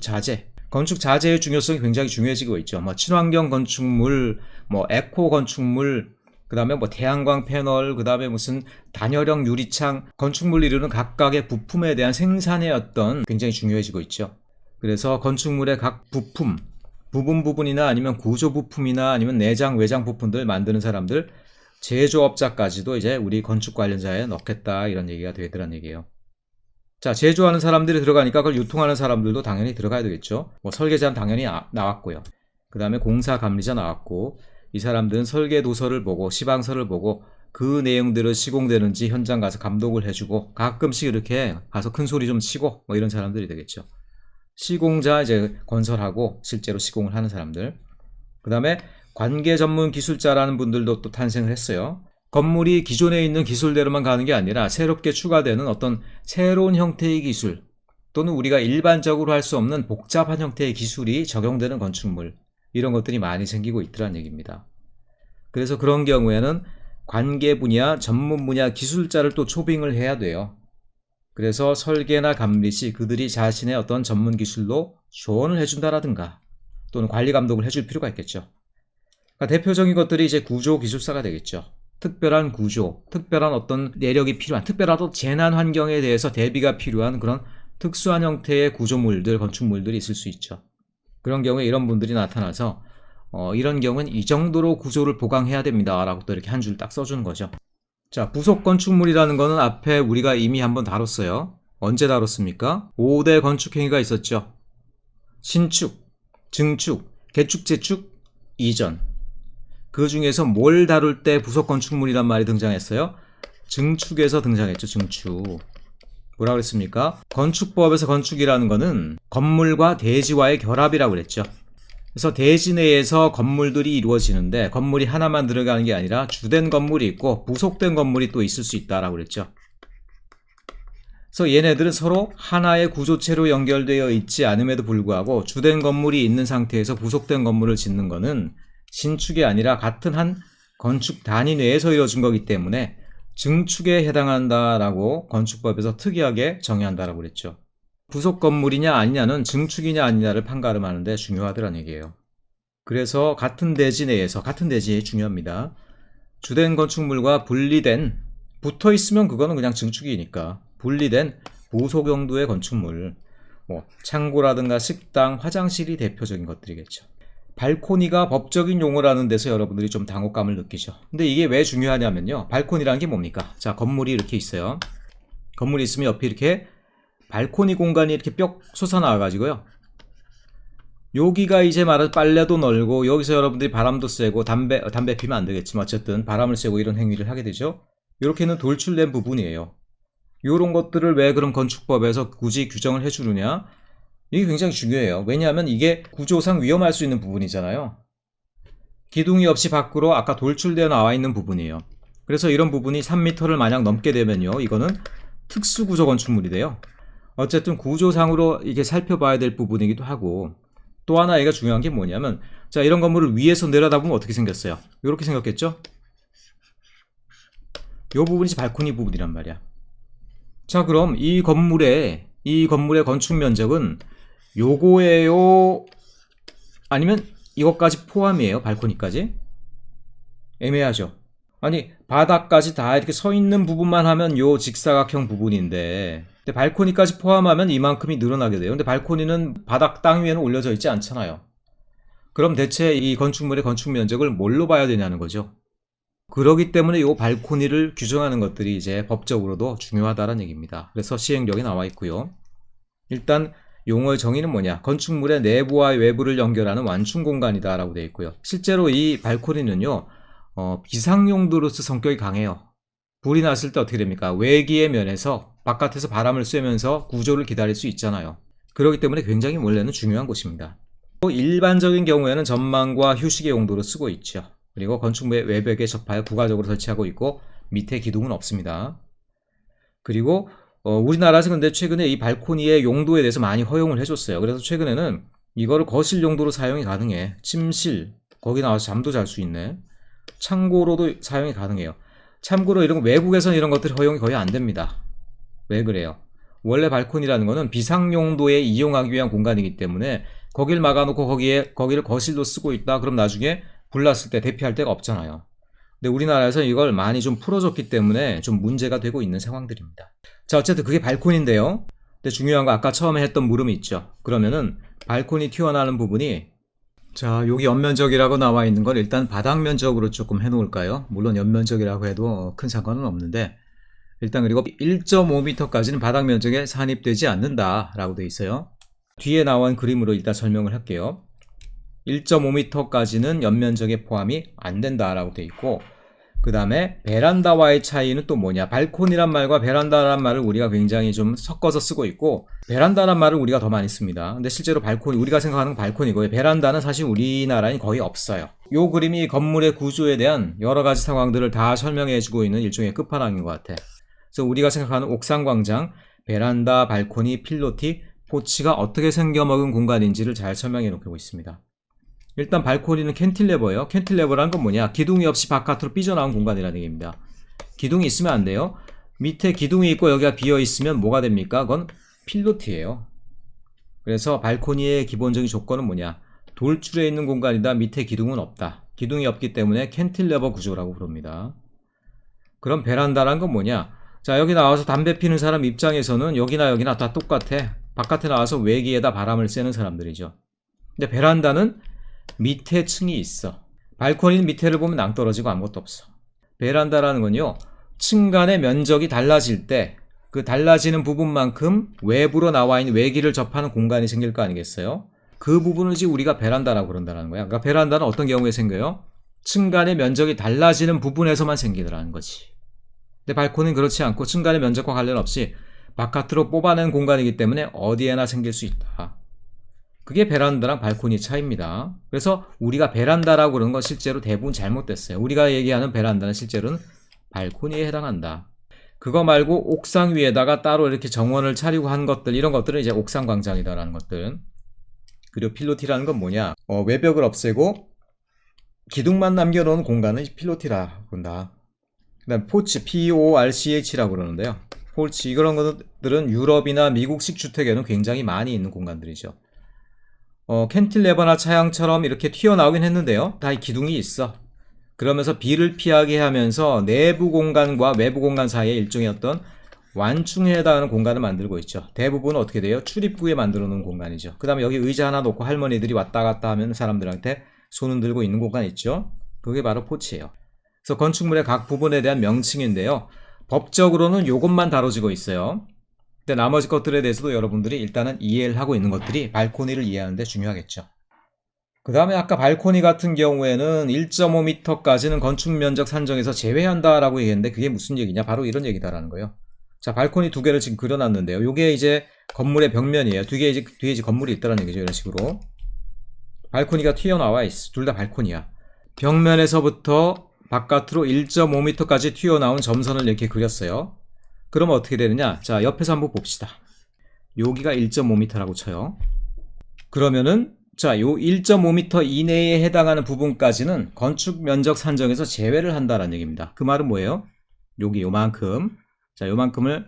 자재. 건축 자재의 중요성이 굉장히 중요해지고 있죠. 뭐 친환경 건축물, 뭐 에코 건축물, 그다음에 뭐 태양광 패널, 그다음에 무슨 단열형 유리창, 건축물 이루는 각각의 부품에 대한 생산의 어떤 굉장히 중요해지고 있죠. 그래서 건축물의 각 부품, 부분이나 아니면 구조 부품이나 아니면 내장 외장 부품들 만드는 사람들, 제조업자까지도 이제 우리 건축 관련자에 넣겠다 이런 얘기가 되더란 얘기예요. 자, 제조하는 사람들이 들어가니까 그걸 유통하는 사람들도 당연히 들어가야 되겠죠. 뭐 설계자는 당연히 나왔고요. 그 다음에 공사 감리자 나왔고, 이 사람들은 설계 도서를 보고 시방서를 보고 그 내용들을 시공되는지 현장 가서 감독을 해주고 가끔씩 이렇게 가서 큰 소리 좀 치고 뭐 이런 사람들이 되겠죠. 시공자 이제 건설하고 실제로 시공을 하는 사람들. 그 다음에 관계 전문 기술자라는 분들도 또 탄생을 했어요. 건물이 기존에 있는 기술대로만 가는 게 아니라 새롭게 추가되는 어떤 새로운 형태의 기술 또는 우리가 일반적으로 할 수 없는 복잡한 형태의 기술이 적용되는 건축물, 이런 것들이 많이 생기고 있더란 얘기입니다. 그래서 그런 경우에는 관계 분야, 전문 분야 기술자를 또 초빙을 해야 돼요. 그래서 설계나 감리 시 그들이 자신의 어떤 전문 기술로 조언을 해준다라든가 또는 관리 감독을 해줄 필요가 있겠죠. 그러니까 대표적인 것들이 이제 구조 기술사가 되겠죠. 특별한 구조, 특별한 어떤 내력이 필요한, 특별하도 재난 환경에 대해서 대비가 필요한 그런 특수한 형태의 구조물들, 건축물들이 있을 수 있죠. 그런 경우에 이런 분들이 나타나서 이런 경우는 이 정도로 구조를 보강해야 됩니다 라고 또 이렇게 한 줄 딱 써주는 거죠. 자, 부속 건축물이라는 거는 앞에 우리가 이미 한번 다뤘어요. 언제 다뤘습니까? 5대 건축행위가 있었죠. 신축, 증축, 개축, 재축, 이전. 그 중에서 뭘 다룰 때 부속 건축물이란 말이 등장했어요? 증축에서 등장했죠. 증축. 뭐라 그랬습니까? 건축법에서 건축이라는 거는 건물과 대지와의 결합이라고 그랬죠. 그래서 대지 내에서 건물들이 이루어지는데 건물이 하나만 들어가는 게 아니라 주된 건물이 있고 부속된 건물이 또 있을 수 있다라고 그랬죠. 그래서 얘네들은 서로 하나의 구조체로 연결되어 있지 않음에도 불구하고 주된 건물이 있는 상태에서 부속된 건물을 짓는 거는 신축이 아니라 같은 한 건축 단위 내에서 이루어진 거기 때문에 증축에 해당한다라고 건축법에서 특이하게 정의한다라고 그랬죠. 부속 건물이냐 아니냐는 증축이냐 아니냐를 판가름하는데 중요하더란 얘기예요. 그래서 같은 대지 내에서, 같은 대지에 중요합니다. 주된 건축물과 분리된, 붙어 있으면 그거는 그냥 증축이니까 분리된 부속 용도의 건축물, 뭐 창고라든가 식당, 화장실이 대표적인 것들이겠죠. 발코니가 법적인 용어라는 데서 여러분들이 좀 당혹감을 느끼죠. 근데 이게 왜 중요하냐면요. 발코니라는 게 뭡니까? 자, 건물이 이렇게 있어요. 건물이 있으면 옆에 이렇게 발코니 공간이 이렇게 뿅 솟아나와가지고요. 여기가 이제 말하는 빨래도 널고 여기서 여러분들이 바람도 쐬고 담배 피면 안 되겠지만 어쨌든 바람을 쐬고 이런 행위를 하게 되죠. 이렇게는 돌출된 부분이에요. 이런 것들을 왜 그럼 건축법에서 굳이 규정을 해주느냐? 이게 굉장히 중요해요. 왜냐하면 이게 구조상 위험할 수 있는 부분이잖아요. 기둥이 없이 밖으로 아까 돌출되어 나와 있는 부분이에요. 그래서 이런 부분이 3m를 만약 넘게 되면요. 이거는 특수구조 건축물이 돼요. 어쨌든 구조상으로 이게 살펴봐야 될 부분이기도 하고 또 하나 얘가 중요한 게 뭐냐면 자, 이런 건물을 위에서 내려다보면 어떻게 생겼어요? 이렇게 생겼겠죠? 이 부분이 발코니 부분이란 말이야. 자, 그럼 이 건물의 건축 면적은 요거예요? 아니면 이것까지 포함이에요? 발코니까지? 애매하죠? 아니, 바닥까지 다 이렇게 서 있는 부분만 하면 요 직사각형 부분인데 근데 발코니까지 포함하면 이만큼이 늘어나게 돼요. 근데 발코니는 바닥 땅 위에는 올려져 있지 않잖아요. 그럼 대체 이 건축물의 건축 면적을 뭘로 봐야 되냐는 거죠. 그러기 때문에 이 발코니를 규정하는 것들이 이제 법적으로도 중요하다는 얘기입니다. 그래서 시행령에 나와 있고요. 일단 용어의 정의는 뭐냐? 건축물의 내부와 외부를 연결하는 완충 공간이다 라고 되어 있고요. 실제로 이 발코니는요. 비상용도로서 성격이 강해요. 불이 났을 때 어떻게 됩니까? 외기의 면에서 바깥에서 바람을 쐬면서 구조를 기다릴 수 있잖아요. 그렇기 때문에 굉장히 원래는 중요한 곳입니다. 또 일반적인 경우에는 전망과 휴식의 용도로 쓰고 있죠. 그리고 건축물의 외벽에 접하여 부가적으로 설치하고 있고 밑에 기둥은 없습니다. 그리고 우리나라에서 근데 최근에 이 발코니의 용도에 대해서 많이 허용을 해줬어요. 그래서 최근에는 이거를 거실 용도로 사용이 가능해. 침실, 거기 나와서 잠도 잘 수 있네. 창고로도 사용이 가능해요. 참고로 이런 거 외국에서는 이런 것들이 허용이 거의 안 됩니다. 왜 그래요? 원래 발코니라는 거는 비상 용도에 이용하기 위한 공간이기 때문에 거길 막아놓고 거기를 거실로 쓰고 있다. 그럼 나중에 불났을 때 대피할 데가 없잖아요. 근데 우리나라에서 이걸 많이 좀 풀어줬기 때문에 좀 문제가 되고 있는 상황들입니다. 자, 어쨌든 그게 발코니인데요. 근데 중요한 거 아까 처음에 했던 물음이 있죠. 그러면은 발코니 튀어나오는 부분이, 자, 여기 연면적이라고 나와 있는 걸 일단 바닥 면적으로 조금 해놓을까요? 물론 연면적이라고 해도 큰 상관은 없는데, 일단 그리고 1.5m까지는 바닥 면적에 산입되지 않는다라고 되어 있어요. 뒤에 나온 그림으로 일단 설명을 할게요. 1.5m까지는 연면적에 포함이 안 된다라고 되어 있고, 그 다음에 베란다와의 차이는 또 뭐냐? 발코니란 말과 베란다란 말을 우리가 굉장히 좀 섞어서 쓰고 있고, 베란다란 말을 우리가 더 많이 씁니다. 근데 실제로 발코니, 우리가 생각하는 건 발코니고요. 베란다는 사실 우리나라에 거의 없어요. 이 그림이 건물의 구조에 대한 여러 가지 상황들을 다 설명해주고 있는 일종의 끝판왕인 것 같아. 그래서 우리가 생각하는 옥상광장, 베란다, 발코니, 필로티, 포치가 어떻게 생겨먹은 공간인지를 잘 설명해 놓고 있습니다. 일단 발코니는 캔틸레버예요. 캔틸레버라는 건 뭐냐? 기둥이 없이 바깥으로 삐져나온 공간이라는 얘기입니다. 기둥이 있으면 안 돼요. 밑에 기둥이 있고 여기가 비어 있으면 뭐가 됩니까? 그건 필로티예요. 그래서 발코니의 기본적인 조건은 뭐냐? 돌줄에 있는 공간이다. 밑에 기둥은 없다. 기둥이 없기 때문에 캔틸레버 구조라고 부릅니다. 그럼 베란다란 건 뭐냐? 자, 여기 나와서 담배 피는 사람 입장에서는 여기나 다 똑같아. 바깥에 나와서 외기에다 바람을 쐬는 사람들이죠. 근데 베란다는 밑에 층이 있어. 발코니는 밑에를 보면 낭떠러지고 아무것도 없어. 베란다라는 건요, 층 간의 면적이 달라질 때 그 달라지는 부분만큼 외부로 나와 있는 외기를 접하는 공간이 생길 거 아니겠어요? 그 부분을 지금 우리가 베란다라고 그런다는 거야. 그러니까 베란다는 어떤 경우에 생겨요? 층 간의 면적이 달라지는 부분에서만 생기더라는 거지. 근데 발코니는 그렇지 않고 층 간의 면적과 관련 없이 바깥으로 뽑아낸 공간이기 때문에 어디에나 생길 수 있다. 그게 베란다랑 발코니 차이입니다. 그래서 우리가 베란다라고 그러는 건 실제로 대부분 잘못됐어요. 우리가 얘기하는 베란다는 실제로는 발코니에 해당한다. 그거 말고 옥상 위에다가 따로 이렇게 정원을 차리고 한 것들, 이런 것들은 이제 옥상 광장이다라는 것들. 그리고 필로티라는 건 뭐냐? 외벽을 없애고 기둥만 남겨놓은 공간은 필로티라 본다. 그 다음 포치, PORCH라고 그러는데요. 포치, 이런 것들은 유럽이나 미국식 주택에는 굉장히 많이 있는 공간들이죠. 캔틸레버나 차양처럼 이렇게 튀어나오긴 했는데요. 다 기둥이 있어. 그러면서 비를 피하게 하면서 내부 공간과 외부 공간 사이에 일종의 어떤 완충에 해당하는 공간을 만들고 있죠. 대부분은 어떻게 돼요? 출입구에 만들어 놓은 공간이죠. 그 다음에 여기 의자 하나 놓고 할머니들이 왔다 갔다 하면 사람들한테 손을 들고 있는 공간 있죠. 그게 바로 포치예요. 그래서 건축물의 각 부분에 대한 명칭인데요. 법적으로는 이것만 다뤄지고 있어요. 근데 나머지 것들에 대해서도 여러분들이 일단은 이해를 하고 있는 것들이 발코니를 이해하는 데 중요하겠죠. 그 다음에 아까 발코니 같은 경우에는 1.5m까지는 건축면적 산정에서 제외한다라고 얘기했는데 그게 무슨 얘기냐? 바로 이런 얘기다라는 거예요. 자, 발코니 두 개를 지금 그려놨는데요. 요게 이제 건물의 벽면이에요. 뒤에 이제 건물이 있다는 얘기죠. 이런 식으로. 발코니가 튀어나와 있어. 둘 다 발코니야. 벽면에서부터 바깥으로 1.5m까지 튀어나온 점선을 이렇게 그렸어요. 그러면 어떻게 되느냐? 자, 옆에서 한번 봅시다. 여기가 1.5m라고 쳐요. 그러면은 자, 요 1.5m 이내에 해당하는 부분까지는 건축 면적 산정에서 제외를 한다라는 얘기입니다. 그 말은 뭐예요? 여기 요만큼. 자, 요만큼을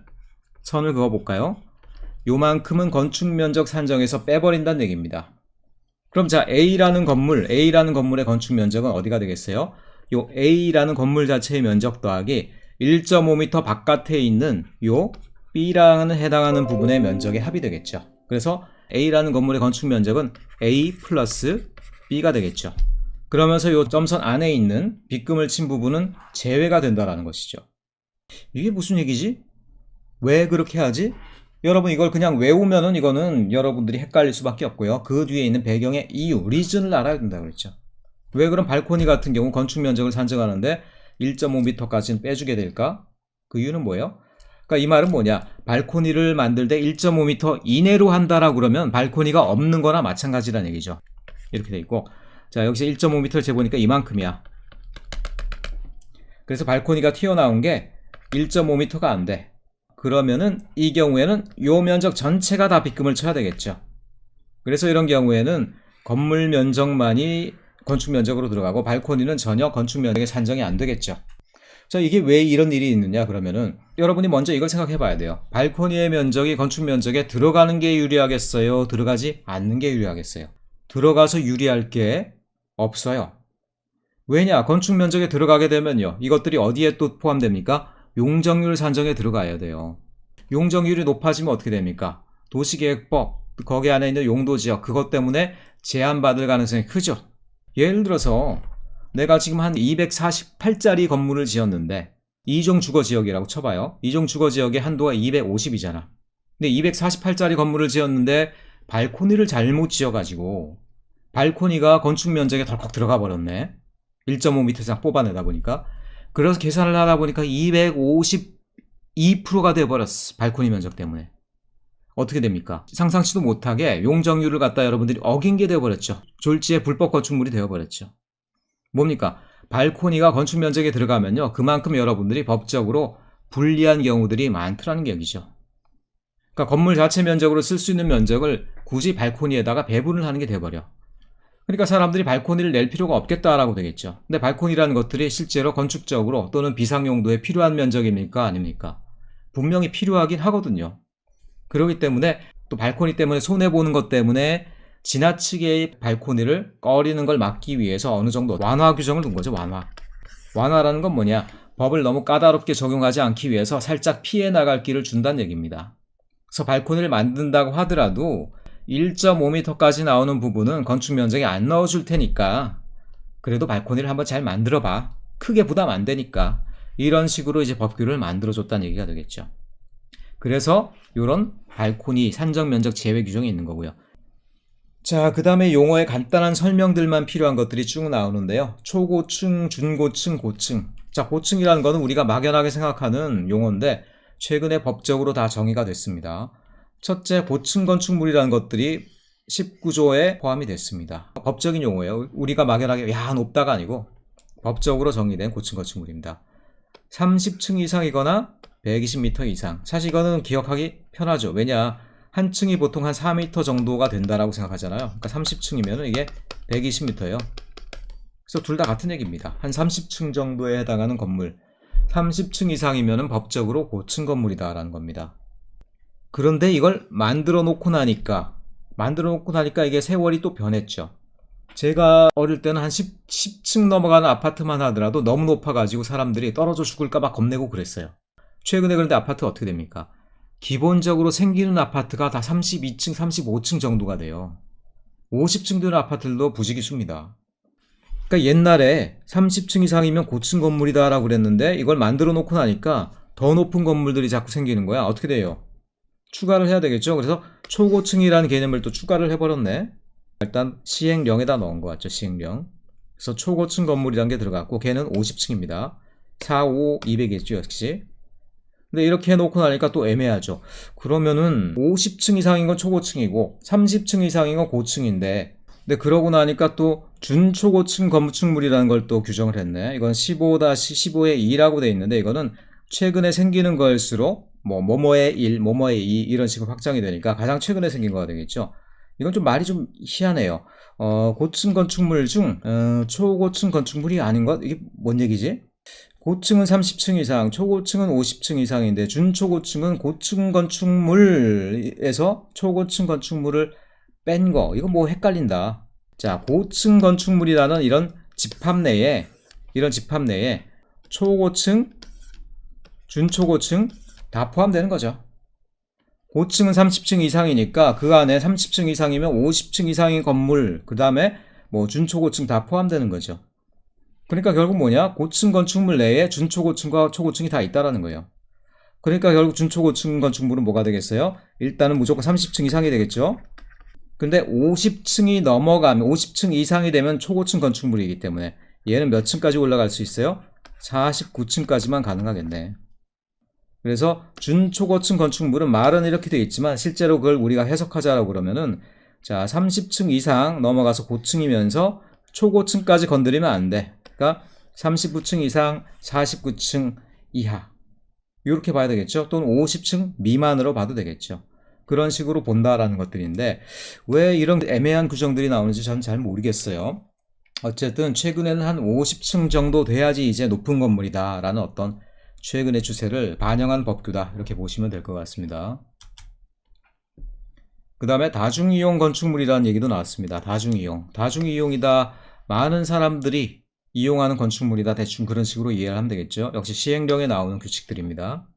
선을 그어 볼까요? 요만큼은 건축 면적 산정에서 빼버린다는 얘기입니다. 그럼 자, A라는 건물의 건축 면적은 어디가 되겠어요? 요 A라는 건물 자체의 면적 더하기 1.5m 바깥에 있는 요 B랑은 해당하는 부분의 면적의 합이 되겠죠. 그래서 A라는 건물의 건축 면적은 A 플러스 B가 되겠죠. 그러면서 요 점선 안에 있는 빗금을 친 부분은 제외가 된다라는 것이죠. 이게 무슨 얘기지? 왜 그렇게 하지? 여러분 이걸 그냥 외우면은 이거는 여러분들이 헷갈릴 수밖에 없고요. 그 뒤에 있는 배경의 이유, 리즌을 알아야 된다고 그랬죠. 왜 그럼 발코니 같은 경우 건축 면적을 산정하는데 1.5m까지는 빼주게 될까? 그 이유는 뭐예요? 그러니까 이 말은 뭐냐? 발코니를 만들 때 1.5m 이내로 한다라고 그러면 발코니가 없는 거나 마찬가지라는 얘기죠. 이렇게 돼 있고, 자, 여기서 1.5m를 재보니까 이만큼이야. 그래서 발코니가 튀어나온 게 1.5m가 안 돼. 그러면은 이 경우에는 요 면적 전체가 다 빗금을 쳐야 되겠죠. 그래서 이런 경우에는 건물 면적만이 건축 면적으로 들어가고 발코니는 전혀 건축 면적에 산정이 안 되겠죠. 자, 이게 왜 이런 일이 있느냐 그러면은 여러분이 먼저 이걸 생각해 봐야 돼요. 발코니의 면적이 건축 면적에 들어가는 게 유리하겠어요? 들어가지 않는 게 유리하겠어요? 들어가서 유리할 게 없어요. 왜냐? 건축 면적에 들어가게 되면요. 이것들이 어디에 또 포함됩니까? 용적률 산정에 들어가야 돼요. 용적률이 높아지면 어떻게 됩니까? 도시계획법, 거기 안에 있는 용도지역, 그것 때문에 제한받을 가능성이 크죠. 예를 들어서 내가 지금 한 248짜리 건물을 지었는데 2종 주거지역이라고 쳐봐요. 2종 주거지역의 한도가 250이잖아. 근데 248짜리 건물을 지었는데 발코니를 잘못 지어가지고 발코니가 건축 면적에 덜컥 들어가 버렸네. 1.5m 이상 뽑아내다 보니까. 그래서 계산을 하다 보니까 252%가 돼버렸어. 발코니 면적 때문에. 어떻게 됩니까? 상상치도 못하게 용적률을 갖다 여러분들이 어긴 게 되어버렸죠. 졸지에 불법 건축물이 되어버렸죠. 뭡니까? 발코니가 건축 면적에 들어가면요. 그만큼 여러분들이 법적으로 불리한 경우들이 많더라는 얘기죠. 그러니까 건물 자체 면적으로 쓸 수 있는 면적을 굳이 발코니에다가 배분을 하는 게 돼버려. 그러니까 사람들이 발코니를 낼 필요가 없겠다라고 되겠죠. 근데 발코니라는 것들이 실제로 건축적으로 또는 비상용도에 필요한 면적입니까? 아닙니까? 분명히 필요하긴 하거든요. 그렇기 때문에 또 발코니 때문에 손해보는 것 때문에 지나치게 발코니를 꺼리는 걸 막기 위해서 어느 정도 완화 규정을 둔 거죠. 완화라는 건 뭐냐? 법을 너무 까다롭게 적용하지 않기 위해서 살짝 피해 나갈 길을 준다는 얘기입니다. 그래서 발코니를 만든다고 하더라도 1.5m까지 나오는 부분은 건축 면적에 안 넣어줄 테니까 그래도 발코니를 한번 잘 만들어봐. 크게 부담 안 되니까. 이런 식으로 이제 법규를 만들어줬다는 얘기가 되겠죠. 그래서 이런 발코니 산정 면적 제외 규정이 있는 거고요. 자, 그 다음에 용어의 간단한 설명들만 필요한 것들이 쭉 나오는데요. 초고층, 중고층, 고층. 자, 고층이라는 거는 우리가 막연하게 생각하는 용어인데 최근에 법적으로 다 정의가 됐습니다. 첫째, 고층 건축물이라는 것들이 19조에 포함이 됐습니다. 법적인 용어예요. 우리가 막연하게 야 높다가 아니고 법적으로 정의된 고층 건축물입니다. 30층 이상이거나 120m 이상. 사실 이거는 기억하기 편하죠. 왜냐? 한 층이 보통 한 4m 정도가 된다라고 생각하잖아요. 그러니까 30층이면 이게 120m예요. 그래서 둘 다 같은 얘기입니다. 한 30층 정도에 해당하는 건물. 30층 이상이면 법적으로 고층 건물이다라는 겁니다. 그런데 이걸 만들어 놓고 나니까 이게 세월이 또 변했죠. 제가 어릴 때는 한 10층 넘어가는 아파트만 하더라도 너무 높아가지고 사람들이 떨어져 죽을까봐 겁내고 그랬어요. 최근에 그런데 아파트 어떻게 됩니까? 기본적으로 생기는 아파트가 다 32층, 35층 정도가 돼요. 50층 되는 아파트들도 부지기수입니다. 그러니까 옛날에 30층 이상이면 고층 건물이다라고 그랬는데 이걸 만들어 놓고 나니까 더 높은 건물들이 자꾸 생기는 거야. 어떻게 돼요? 추가를 해야 되겠죠. 그래서 초고층이라는 개념을 또 추가를 해버렸네. 일단 시행령에다 넣은 것 같죠. 시행령. 그래서 초고층 건물이라는 게 들어갔고 걔는 50층입니다. 4, 5, 200이겠죠. 역시. 근데 이렇게 해놓고 나니까 또 애매하죠. 그러면은 50층 이상인 건 초고층이고 30층 이상인 건 고층인데 근데 그러고 나니까 또 준초고층 건축물이라는 걸 또 규정을 했네. 이건 15-15의 2라고 돼 있는데 이거는 최근에 생기는 거일수록 뭐 뭐뭐의 1, 뭐뭐의 2 이런 식으로 확장이 되니까 가장 최근에 생긴 거가 되겠죠. 이건 좀 말이 좀 희한해요. 고층 건축물 중 초고층 건축물이 아닌 것? 이게 뭔 얘기지? 고층은 30층 이상, 초고층은 50층 이상인데 준초고층은 고층 건축물에서 초고층 건축물을 뺀 거. 이거 뭐 헷갈린다. 자, 고층 건축물이라는 이런 집합 내에 초고층, 준초고층 다 포함되는 거죠. 고층은 30층 이상이니까 그 안에 30층 이상이면 50층 이상의 건물, 그 다음에 뭐 준초고층 다 포함되는 거죠. 그러니까 결국 뭐냐? 고층 건축물 내에 준초고층과 초고층이 다 있다라는 거예요. 그러니까 결국 준초고층 건축물은 뭐가 되겠어요? 일단은 무조건 30층 이상이 되겠죠. 근데 50층이 넘어가면 50층 이상이 되면 초고층 건축물이기 때문에 얘는 몇 층까지 올라갈 수 있어요? 49층까지만 가능하겠네. 그래서 준초고층 건축물은 말은 이렇게 되어 있지만 실제로 그걸 우리가 해석하자라고 그러면은 자 30층 이상 넘어가서 고층이면서 초고층까지 건드리면 안 돼. 그러니까 39층 이상 49층 이하 이렇게 봐야 되겠죠. 또는 50층 미만으로 봐도 되겠죠. 그런 식으로 본다라는 것들인데 왜 이런 애매한 규정들이 나오는지 저는 잘 모르겠어요. 어쨌든 최근에는 한 50층 정도 돼야지 이제 높은 건물이다 라는 어떤 최근의 추세를 반영한 법규다 이렇게 보시면 될 것 같습니다. 그 다음에 다중이용 건축물이라는 얘기도 나왔습니다. 다중이용이다. 많은 사람들이 이용하는 건축물이다. 대충 그런 식으로 이해를 하면 되겠죠. 역시 시행령에 나오는 규칙들입니다.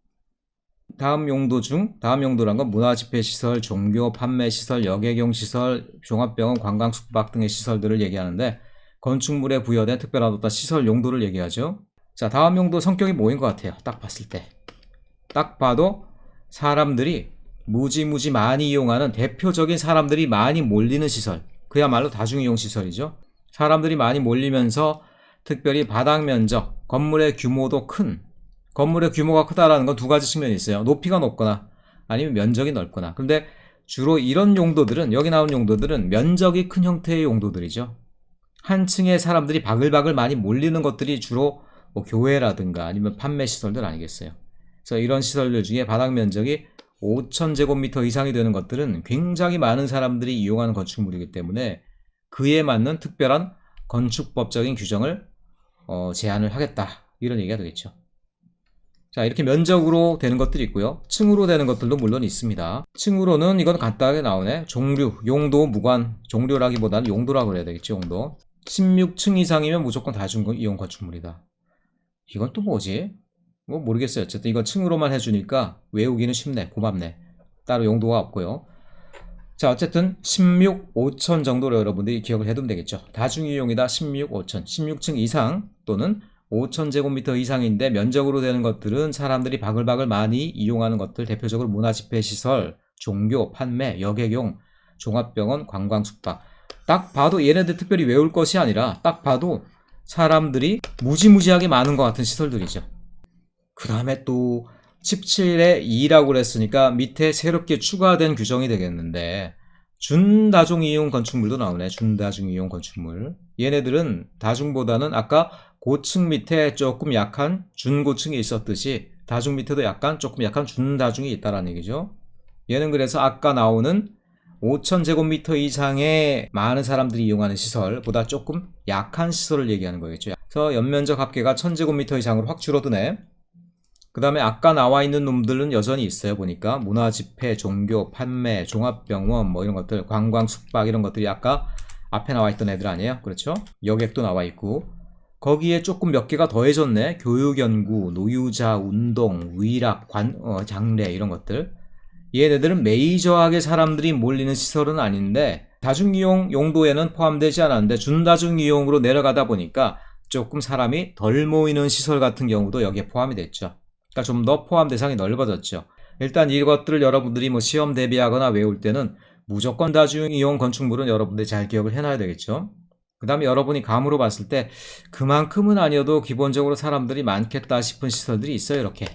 다음 용도란 건 문화집회시설, 종교, 판매시설, 여객용시설, 종합병원, 관광숙박 등의 시설들을 얘기하는데 건축물에 부여된 특별한 어떤 시설 용도를 얘기하죠. 자, 다음 용도 성격이 뭐인 것 같아요? 딱 봤을 때. 딱 봐도 사람들이 무지무지 많이 이용하는 대표적인 사람들이 많이 몰리는 시설. 그야말로 다중이용 시설이죠. 사람들이 많이 몰리면서 특별히 바닥 면적, 건물의 규모도 큰, 건물의 규모가 크다라는 건 두 가지 측면이 있어요. 높이가 높거나 아니면 면적이 넓거나. 근데 주로 이런 용도들은, 여기 나온 용도들은 면적이 큰 형태의 용도들이죠. 한 층에 사람들이 바글바글 많이 몰리는 것들이 주로 뭐 교회라든가 아니면 판매 시설들 아니겠어요. 그래서 이런 시설들 중에 바닥 면적이 5,000제곱미터 이상이 되는 것들은 굉장히 많은 사람들이 이용하는 건축물이기 때문에 그에 맞는 특별한 건축법적인 규정을 제한을 하겠다. 이런 얘기가 되겠죠. 자, 이렇게 면적으로 되는 것들이 있고요. 층으로 되는 것들도 물론 있습니다. 층으로는 이건 간단하게 나오네. 종류, 용도, 무관, 종류라기보다는 용도라고 그래야 되겠죠. 용도. 16층 이상이면 무조건 다중이용 건축물이다. 이건 또 뭐지? 뭐 모르겠어요. 어쨌든 이건 층으로만 해주니까 외우기는 쉽네. 고맙네. 따로 용도가 없고요. 자, 어쨌든 16, 5천 정도로 여러분들이 기억을 해두면 되겠죠. 다중이용이다 16, 5천. 16층 이상 또는 5,000제곱미터 이상인데 면적으로 되는 것들은 사람들이 바글바글 많이 이용하는 것들, 대표적으로 문화집회시설, 종교, 판매, 여객용, 종합병원, 관광숙박. 딱 봐도 얘네들 특별히 외울 것이 아니라 딱 봐도 사람들이 무지무지하게 많은 것 같은 시설들이죠. 그 다음에 또 17에 2라고 그랬으니까 밑에 새롭게 추가된 규정이 되겠는데 준다중이용 건축물도 나오네. 준다중이용 건축물. 얘네들은 다중보다는 아까 고층 밑에 조금 약한 준고층이 있었듯이 다중 밑에도 조금 약한 준다중이 있다라는 얘기죠. 얘는 그래서 아까 나오는 5,000제곱미터 이상의 많은 사람들이 이용하는 시설보다 조금 약한 시설을 얘기하는 거겠죠. 그래서 연면적 합계가 1,000제곱미터 이상으로 확 줄어드네. 그 다음에 아까 나와 있는 놈들은 여전히 있어요. 보니까 문화집회, 종교, 판매, 종합병원 뭐 이런 것들, 관광, 숙박 이런 것들이 아까 앞에 나와 있던 애들 아니에요? 그렇죠? 여객도 나와 있고 거기에 조금 몇 개가 더해졌네. 교육연구, 노유자, 운동, 위락, 장례 이런 것들. 얘네들은 메이저하게 사람들이 몰리는 시설은 아닌데 다중이용 용도에는 포함되지 않았는데 준다중이용으로 내려가다 보니까 조금 사람이 덜 모이는 시설 같은 경우도 여기에 포함이 됐죠. 그러니까 좀 더 포함 대상이 넓어졌죠. 일단 이것들을 여러분들이 뭐 시험 대비하거나 외울 때는 무조건 다중이용 건축물은 여러분들이 잘 기억을 해놔야 되겠죠. 그 다음에 여러분이 감으로 봤을 때 그만큼은 아니어도 기본적으로 사람들이 많겠다 싶은 시설들이 있어요. 이렇게.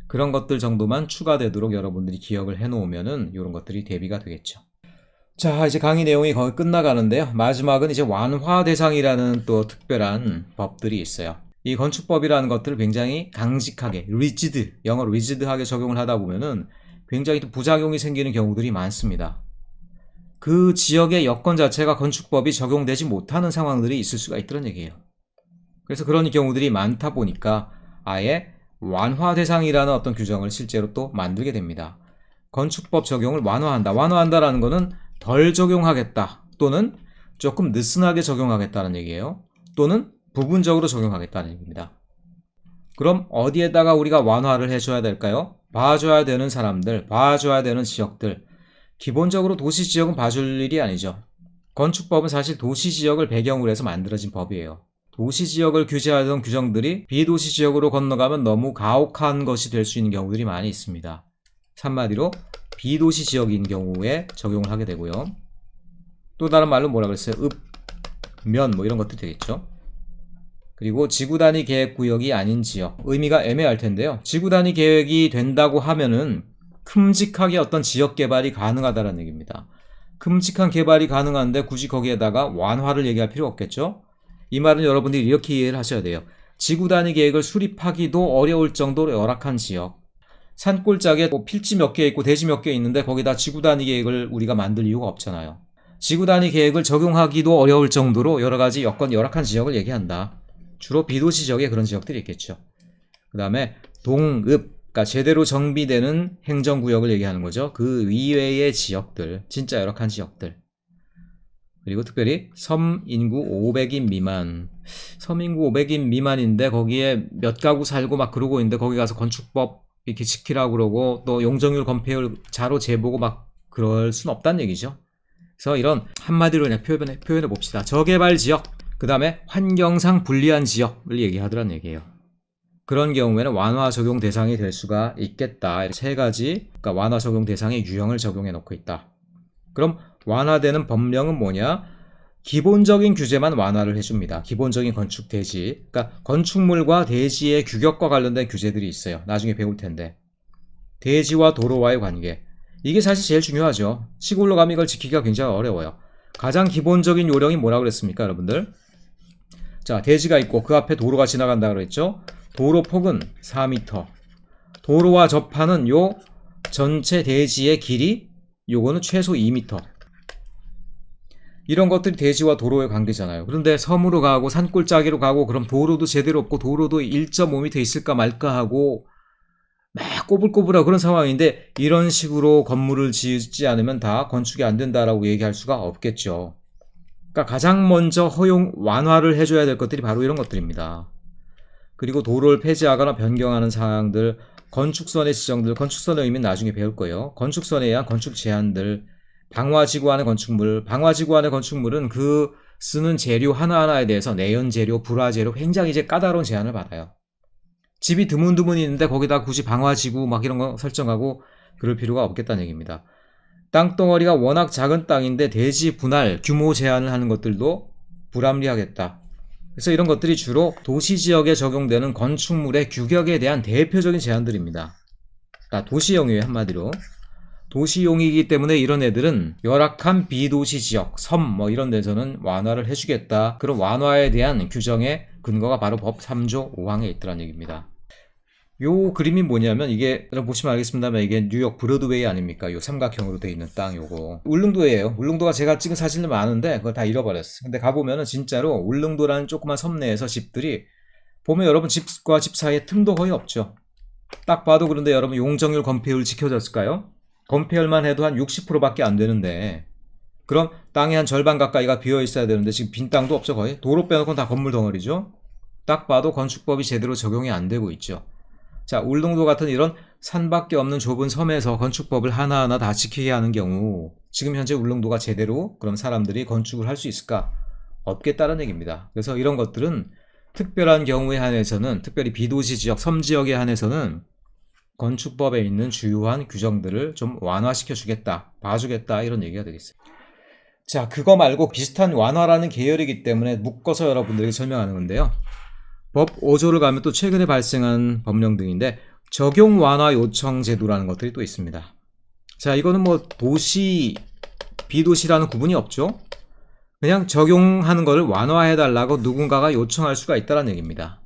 그런 것들 정도만 추가되도록 여러분들이 기억을 해놓으면은 이런 것들이 대비가 되겠죠. 자, 이제 강의 내용이 거의 끝나가는데요. 마지막은 이제 완화 대상이라는 또 특별한 법들이 있어요. 이 건축법이라는 것들을 굉장히 강직하게, 리지드, 영어로 리지드하게 적용을 하다 보면은 굉장히 또 부작용이 생기는 경우들이 많습니다. 그 지역의 여건 자체가 건축법이 적용되지 못하는 상황들이 있을 수가 있다는 얘기예요. 그래서 그런 경우들이 많다 보니까 아예 완화 대상이라는 어떤 규정을 실제로 또 만들게 됩니다. 건축법 적용을 완화한다. 완화한다라는 거는 덜 적용하겠다. 또는 조금 느슨하게 적용하겠다는 얘기예요. 또는 부분적으로 적용하겠다는 얘기입니다. 그럼 어디에다가 우리가 완화를 해줘야 될까요? 봐줘야 되는 사람들, 봐줘야 되는 지역들. 기본적으로 도시지역은 봐줄 일이 아니죠. 건축법은 사실 도시지역을 배경으로 해서 만들어진 법이에요. 도시지역을 규제하던 규정들이 비도시지역으로 건너가면 너무 가혹한 것이 될 수 있는 경우들이 많이 있습니다. 한마디로 비도시지역인 경우에 적용을 하게 되고요. 또 다른 말로 뭐라 그랬어요? 면 뭐 이런 것도 되겠죠. 그리고 지구단위 계획구역이 아닌 지역. 의미가 애매할 텐데요. 지구단위 계획이 된다고 하면은 큼직하게 어떤 지역 개발이 가능하다는 얘기입니다. 큼직한 개발이 가능한데 굳이 거기에다가 완화를 얘기할 필요 없겠죠? 이 말은 여러분들이 이렇게 이해를 하셔야 돼요. 지구단위 계획을 수립하기도 어려울 정도로 열악한 지역. 산골짜기에 뭐 필지 몇 개 있고 대지 몇 개 있는데 거기다 지구단위 계획을 우리가 만들 이유가 없잖아요. 지구단위 계획을 적용하기도 어려울 정도로 여러 가지 여건이 열악한 지역을 얘기한다. 주로 비도시 지역에 그런 지역들이 있겠죠. 그 다음에 동읍, 그러니까 제대로 정비되는 행정구역을 얘기하는 거죠. 그 이외의 지역들, 진짜 열악한 지역들. 그리고 특별히 섬 인구 500인 미만. 섬 인구 500인 미만인데 거기에 몇 가구 살고 막 그러고 있는데 거기 가서 건축법 이렇게 지키라고 그러고 또 용적률 검폐율 자료 재보고 막 그럴 순 없다는 얘기죠. 그래서 이런 한마디로 그냥 표현해 봅시다. 저개발 지역, 그 다음에 환경상 불리한 지역을 얘기하더란 얘기예요. 그런 경우에는 완화 적용 대상이 될 수가 있겠다. 세 가지, 그러니까 완화 적용 대상의 유형을 적용해 놓고 있다. 그럼 완화되는 법령은 뭐냐? 기본적인 규제만 완화를 해줍니다. 기본적인 건축 대지, 그러니까 건축물과 대지의 규격과 관련된 규제들이 있어요. 나중에 배울 텐데. 대지와 도로와의 관계. 이게 사실 제일 중요하죠. 시골로 가면 이걸 지키기가 굉장히 어려워요. 가장 기본적인 요령이 뭐라고 그랬습니까, 여러분들? 자, 대지가 있고 그 앞에 도로가 지나간다고 그랬죠. 도로 폭은 4m. 도로와 접하는 요 전체 대지의 길이 요거는 최소 2m. 이런 것들이 대지와 도로의 관계잖아요. 그런데 섬으로 가고 산골짜기로 가고 그럼 도로도 제대로 없고 도로도 1.5m 있을까 말까 하고 막 꼬불꼬불하고 그런 상황인데 이런 식으로 건물을 짓지 않으면 다 건축이 안 된다라고 얘기할 수가 없겠죠. 그러니까 가장 먼저 완화를 해줘야 될 것들이 바로 이런 것들입니다. 그리고 도로를 폐지하거나 변경하는 사항들, 건축선의 지정들, 건축선의 의미는 나중에 배울 거예요. 건축선에 의한 건축 제한들, 방화지구 안의 건축물, 방화지구 안의 건축물은 그 쓰는 재료 하나하나에 대해서 내연재료, 불화재료 굉장히 이제 까다로운 제한을 받아요. 집이 드문드문 있는데 거기다 굳이 방화지구 막 이런 거 설정하고 그럴 필요가 없겠다는 얘기입니다. 땅덩어리가 워낙 작은 땅인데 대지 분할, 규모 제한을 하는 것들도 불합리하겠다. 그래서 이런 것들이 주로 도시지역에 적용되는 건축물의 규격에 대한 대표적인 제한들입니다. 그러니까 도시용이에요, 한마디로. 도시용이기 때문에 이런 애들은 열악한 비도시 지역, 섬 뭐 이런 데서는 완화를 해주겠다. 그런 완화에 대한 규정의 근거가 바로 법 3조 5항에 있더란 얘기입니다. 요 그림이 뭐냐면 이게 여러분 보시면 알겠습니다만 이게 뉴욕 브로드웨이 아닙니까? 요 삼각형으로 돼 있는 땅 요거 울릉도예요. 울릉도가 제가 찍은 사진들 많은데 그걸 다 잃어버렸어. 근데 가보면은 진짜로 울릉도라는 조그만 섬 내에서 집들이 보면 여러분 집과 집 사이에 틈도 거의 없죠. 딱 봐도 그런데 여러분 용적률 건폐율 지켜졌을까요? 건폐율만 해도 한 60%밖에 안 되는데 그럼 땅의 한 절반 가까이가 비어 있어야 되는데 지금 빈 땅도 없죠. 거의 도로 빼놓고는 다 건물 덩어리죠. 딱 봐도 건축법이 제대로 적용이 안 되고 있죠. 자, 울릉도 같은 이런 산밖에 없는 좁은 섬에서 건축법을 하나하나 다 지키게 하는 경우 지금 현재 울릉도가 제대로 그럼 사람들이 건축을 할 수 있을까? 없겠다는 얘기입니다. 그래서 이런 것들은 특별한 경우에 한해서는 특별히 비도시 지역, 섬 지역에 한해서는 건축법에 있는 주요한 규정들을 좀 완화시켜 주겠다, 봐주겠다 이런 얘기가 되겠어요. 자, 그거 말고 비슷한 완화라는 계열이기 때문에 묶어서 여러분들에게 설명하는 건데요. 법 5조를 가면 또 최근에 발생한 법령 등인데 적용 완화 요청 제도라는 것들이 또 있습니다. 자, 이거는 뭐 도시, 비도시라는 구분이 없죠. 그냥 적용하는 것을 완화해달라고 누군가가 요청할 수가 있다는 얘기입니다.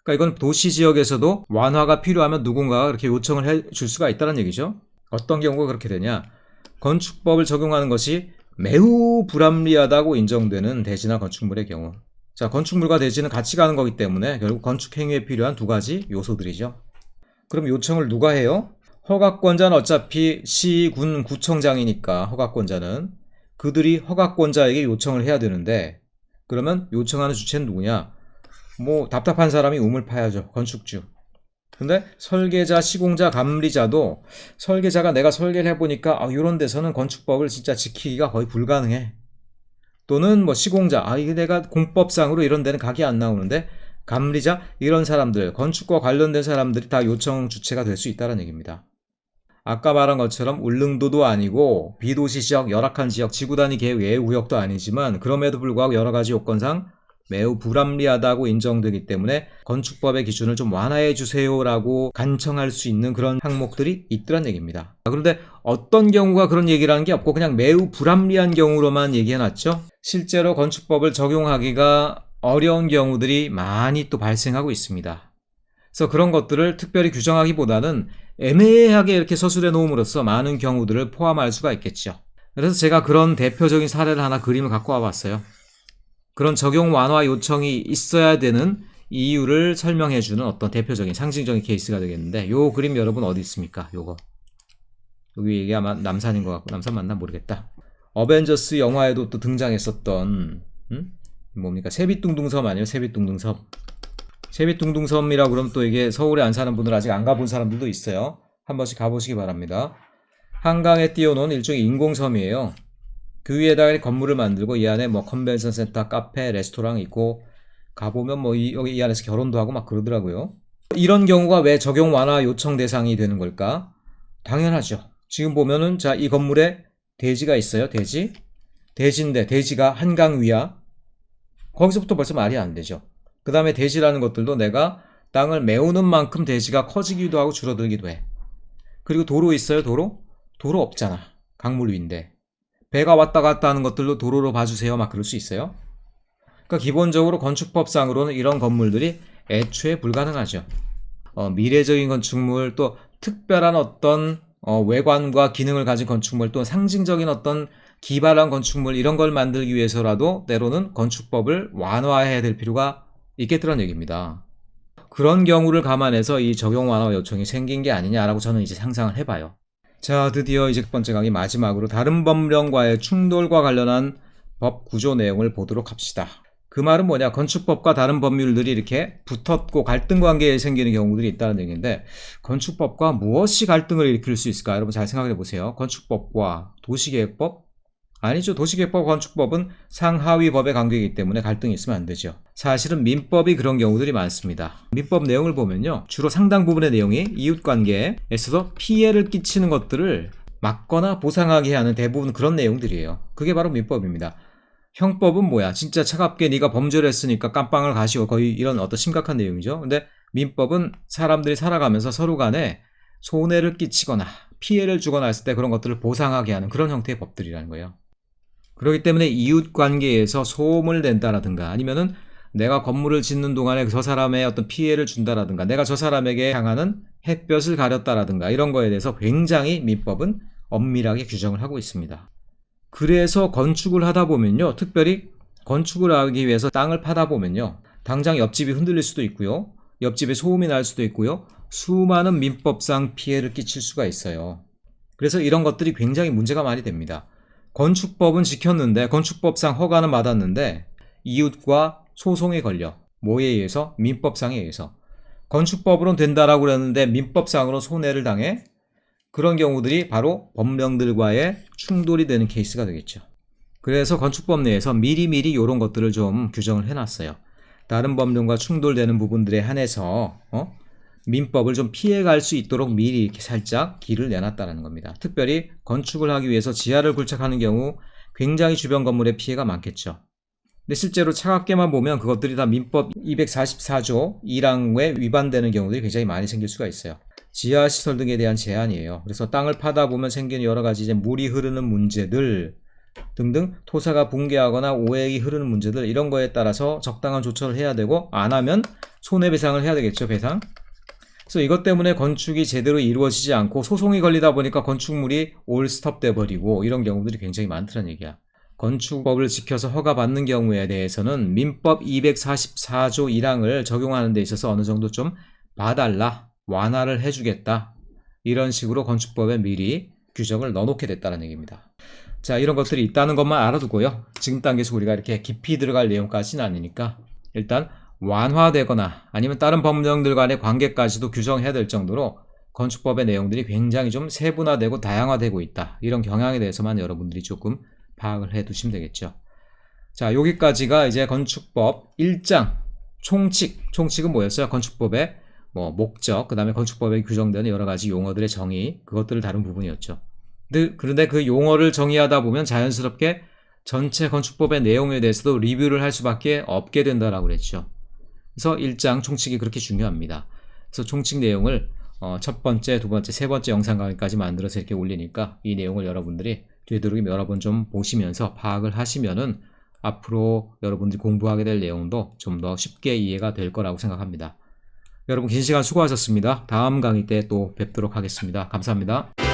그러니까 이건 도시 지역에서도 완화가 필요하면 누군가가 그렇게 요청을 해줄 수가 있다는 얘기죠. 어떤 경우가 그렇게 되냐? 건축법을 적용하는 것이 매우 불합리하다고 인정되는 대지나 건축물의 경우. 자, 건축물과 대지는 같이 가는 거기 때문에 결국 건축 행위에 필요한 두 가지 요소들이죠. 그럼 요청을 누가 해요? 허가권자는 어차피 시, 군, 구청장이니까 허가권자는 그들이 허가권자에게 요청을 해야 되는데 그러면 요청하는 주체는 누구냐? 뭐 답답한 사람이 우물 파야죠. 건축주. 근데 설계자, 시공자, 감리자도 설계자가 내가 설계를 해보니까 이런 데서는 건축법을 진짜 지키기가 거의 불가능해. 또는 뭐 시공자, 이게 내가 공법상으로 이런 데는 각이 안 나오는데 감리자, 이런 사람들, 건축과 관련된 사람들이 다 요청 주체가 될 수 있다는 얘기입니다. 아까 말한 것처럼 울릉도도 아니고 비도시 지역, 열악한 지역, 지구단위 계획 외의 구역도 아니지만 그럼에도 불구하고 여러 가지 요건상 매우 불합리하다고 인정되기 때문에 건축법의 기준을 좀 완화해 주세요라고 간청할 수 있는 그런 항목들이 있더란 얘기입니다. 그런데 어떤 경우가 그런 얘기를 하는 게 없고 그냥 매우 불합리한 경우로만 얘기해놨죠. 실제로 건축법을 적용하기가 어려운 경우들이 많이 또 발생하고 있습니다. 그래서 그런 것들을 특별히 규정하기보다는 애매하게 이렇게 서술해 놓음으로써 많은 경우들을 포함할 수가 있겠죠. 그래서 제가 그런 대표적인 사례를 하나 그림을 갖고 와봤어요. 그런 적용 완화 요청이 있어야 되는 이유를 설명해주는 어떤 대표적인 상징적인 케이스가 되겠는데, 요 그림 여러분 어디 있습니까? 요거. 여기 이게 아마 남산인 것 같고, 남산 맞나 모르겠다. 어벤져스 영화에도 또 등장했었던 뭡니까? 세빛둥둥섬 아니에요? 세빛둥둥섬. 세빛둥둥섬이라고 그러면 또 이게 서울에 안 사는 분들 아직 안 가본 사람들도 있어요. 한 번씩 가보시기 바랍니다. 한강에 띄워놓은 일종의 인공섬이에요. 그 위에다가 건물을 만들고 이 안에 뭐 컨벤션 센터, 카페, 레스토랑 있고 가보면 뭐 여기 이 안에서 결혼도 하고 막 그러더라고요. 이런 경우가 왜 적용 완화 요청 대상이 되는 걸까? 당연하죠. 지금 보면은 자, 이 건물에 대지가 있어요. 대지인데 대지가 한강 위야. 거기서부터 벌써 말이 안 되죠. 그 다음에 대지라는 것들도 내가 땅을 메우는 만큼 대지가 커지기도 하고 줄어들기도 해. 그리고 도로 있어요. 도로 없잖아. 강물 위인데 배가 왔다 갔다 하는 것들도 도로로 봐주세요 막 그럴 수 있어요. 그러니까 기본적으로 건축법상으로는 이런 건물들이 애초에 불가능하죠. 미래적인 건축물, 또 특별한 어떤 외관과 기능을 가진 건축물, 또 상징적인 어떤 기발한 건축물, 이런 걸 만들기 위해서라도 때로는 건축법을 완화해야 될 필요가 있겠더란 얘기입니다. 그런 경우를 감안해서 이 적용 완화 요청이 생긴 게 아니냐라고 저는 이제 상상을 해봐요. 자, 드디어 이제 첫 번째 강의 마지막으로 다른 법령과의 충돌과 관련한 법 구조 내용을 보도록 합시다. 그 말은 뭐냐? 건축법과 다른 법률들이 이렇게 붙었고 갈등 관계에 생기는 경우들이 있다는 얘기인데, 건축법과 무엇이 갈등을 일으킬 수 있을까? 여러분 잘 생각해 보세요. 건축법과 도시계획법? 아니죠. 도시계획법, 건축법은 상하위 법의 관계이기 때문에 갈등이 있으면 안 되죠. 사실은 민법이 그런 경우들이 많습니다. 민법 내용을 보면요, 주로 상당 부분의 내용이 이웃관계에서도 피해를 끼치는 것들을 막거나 보상하게 하는 대부분 그런 내용들이에요. 그게 바로 민법입니다. 형법은 뭐야? 진짜 차갑게 네가 범죄를 했으니까 깜빵을 가시오. 거의 이런 어떤 심각한 내용이죠. 근데 민법은 사람들이 살아가면서 서로 간에 손해를 끼치거나 피해를 주거나 했을 때 그런 것들을 보상하게 하는 그런 형태의 법들이라는 거예요. 그렇기 때문에 이웃관계에서 소음을 낸다라든가, 아니면은 내가 건물을 짓는 동안에 저 사람의 어떤 피해를 준다라든가, 내가 저 사람에게 향하는 햇볕을 가렸다라든가, 이런 거에 대해서 굉장히 민법은 엄밀하게 규정을 하고 있습니다. 그래서 건축을 하다 보면요, 특별히 건축을 하기 위해서 땅을 파다 보면요, 당장 옆집이 흔들릴 수도 있고요, 옆집에 소음이 날 수도 있고요, 수많은 민법상 피해를 끼칠 수가 있어요. 그래서 이런 것들이 굉장히 문제가 많이 됩니다. 건축법은 지켰는데, 건축법상 허가는 받았는데 이웃과 소송이 걸려. 뭐에 의해서? 민법상에 의해서. 건축법으로는 된다라고 그랬는데 민법상으로 손해를 당해. 그런 경우들이 바로 법령들과의 충돌이 되는 케이스가 되겠죠. 그래서 건축법 내에서 미리미리 이런 것들을 좀 규정을 해놨어요. 다른 법령과 충돌되는 부분들에 한해서 민법을 좀 피해갈 수 있도록 미리 이렇게 살짝 길을 내놨다는 겁니다. 특별히 건축을 하기 위해서 지하를 굴착하는 경우 굉장히 주변 건물에 피해가 많겠죠. 근데 실제로 차갑게만 보면 그것들이 다 민법 244조 1항에 위반되는 경우들이 굉장히 많이 생길 수가 있어요. 지하시설 등에 대한 제한이에요. 그래서 땅을 파다 보면 생기는 여러 가지 이제 물이 흐르는 문제들 등등, 토사가 붕괴하거나 오액이 흐르는 문제들, 이런 거에 따라서 적당한 조처를 해야 되고, 안 하면 손해배상을 해야 되겠죠, 배상. 그래서 이것 때문에 건축이 제대로 이루어지지 않고 소송이 걸리다 보니까 건축물이 올 스톱돼 버리고, 이런 경우들이 굉장히 많다는 얘기야. 건축법을 지켜서 허가받는 경우에 대해서는 민법 244조 1항을 적용하는 데 있어서 어느 정도 좀 봐달라, 완화를 해주겠다, 이런 식으로 건축법에 미리 규정을 넣어놓게 됐다는 얘기입니다. 자, 이런 것들이 있다는 것만 알아두고요, 지금 단계에서 우리가 이렇게 깊이 들어갈 내용까지는 아니니까 일단 완화되거나 아니면 다른 법령들 간의 관계까지도 규정해야 될 정도로 건축법의 내용들이 굉장히 좀 세분화되고 다양화되고 있다, 이런 경향에 대해서만 여러분들이 조금 파악을 해 두시면 되겠죠. 자, 여기까지가 이제 건축법 1장 총칙은 뭐였어요? 건축법의 목적, 그 다음에 건축법에 규정되는 여러 가지 용어들의 정의, 그것들을 다룬 부분이었죠. 그런데 그 용어를 정의하다 보면 자연스럽게 전체 건축법의 내용에 대해서도 리뷰를 할 수밖에 없게 된다라고 그랬죠. 그래서 1장 총칙이 그렇게 중요합니다. 그래서 총칙 내용을 첫 번째, 두 번째, 세 번째 영상 강의까지 만들어서 이렇게 올리니까 이 내용을 여러분들이 되도록 여러 번 좀 보시면서 파악을 하시면은 앞으로 여러분들이 공부하게 될 내용도 좀 더 쉽게 이해가 될 거라고 생각합니다. 여러분 긴 시간 수고하셨습니다. 다음 강의 때 또 뵙도록 하겠습니다. 감사합니다.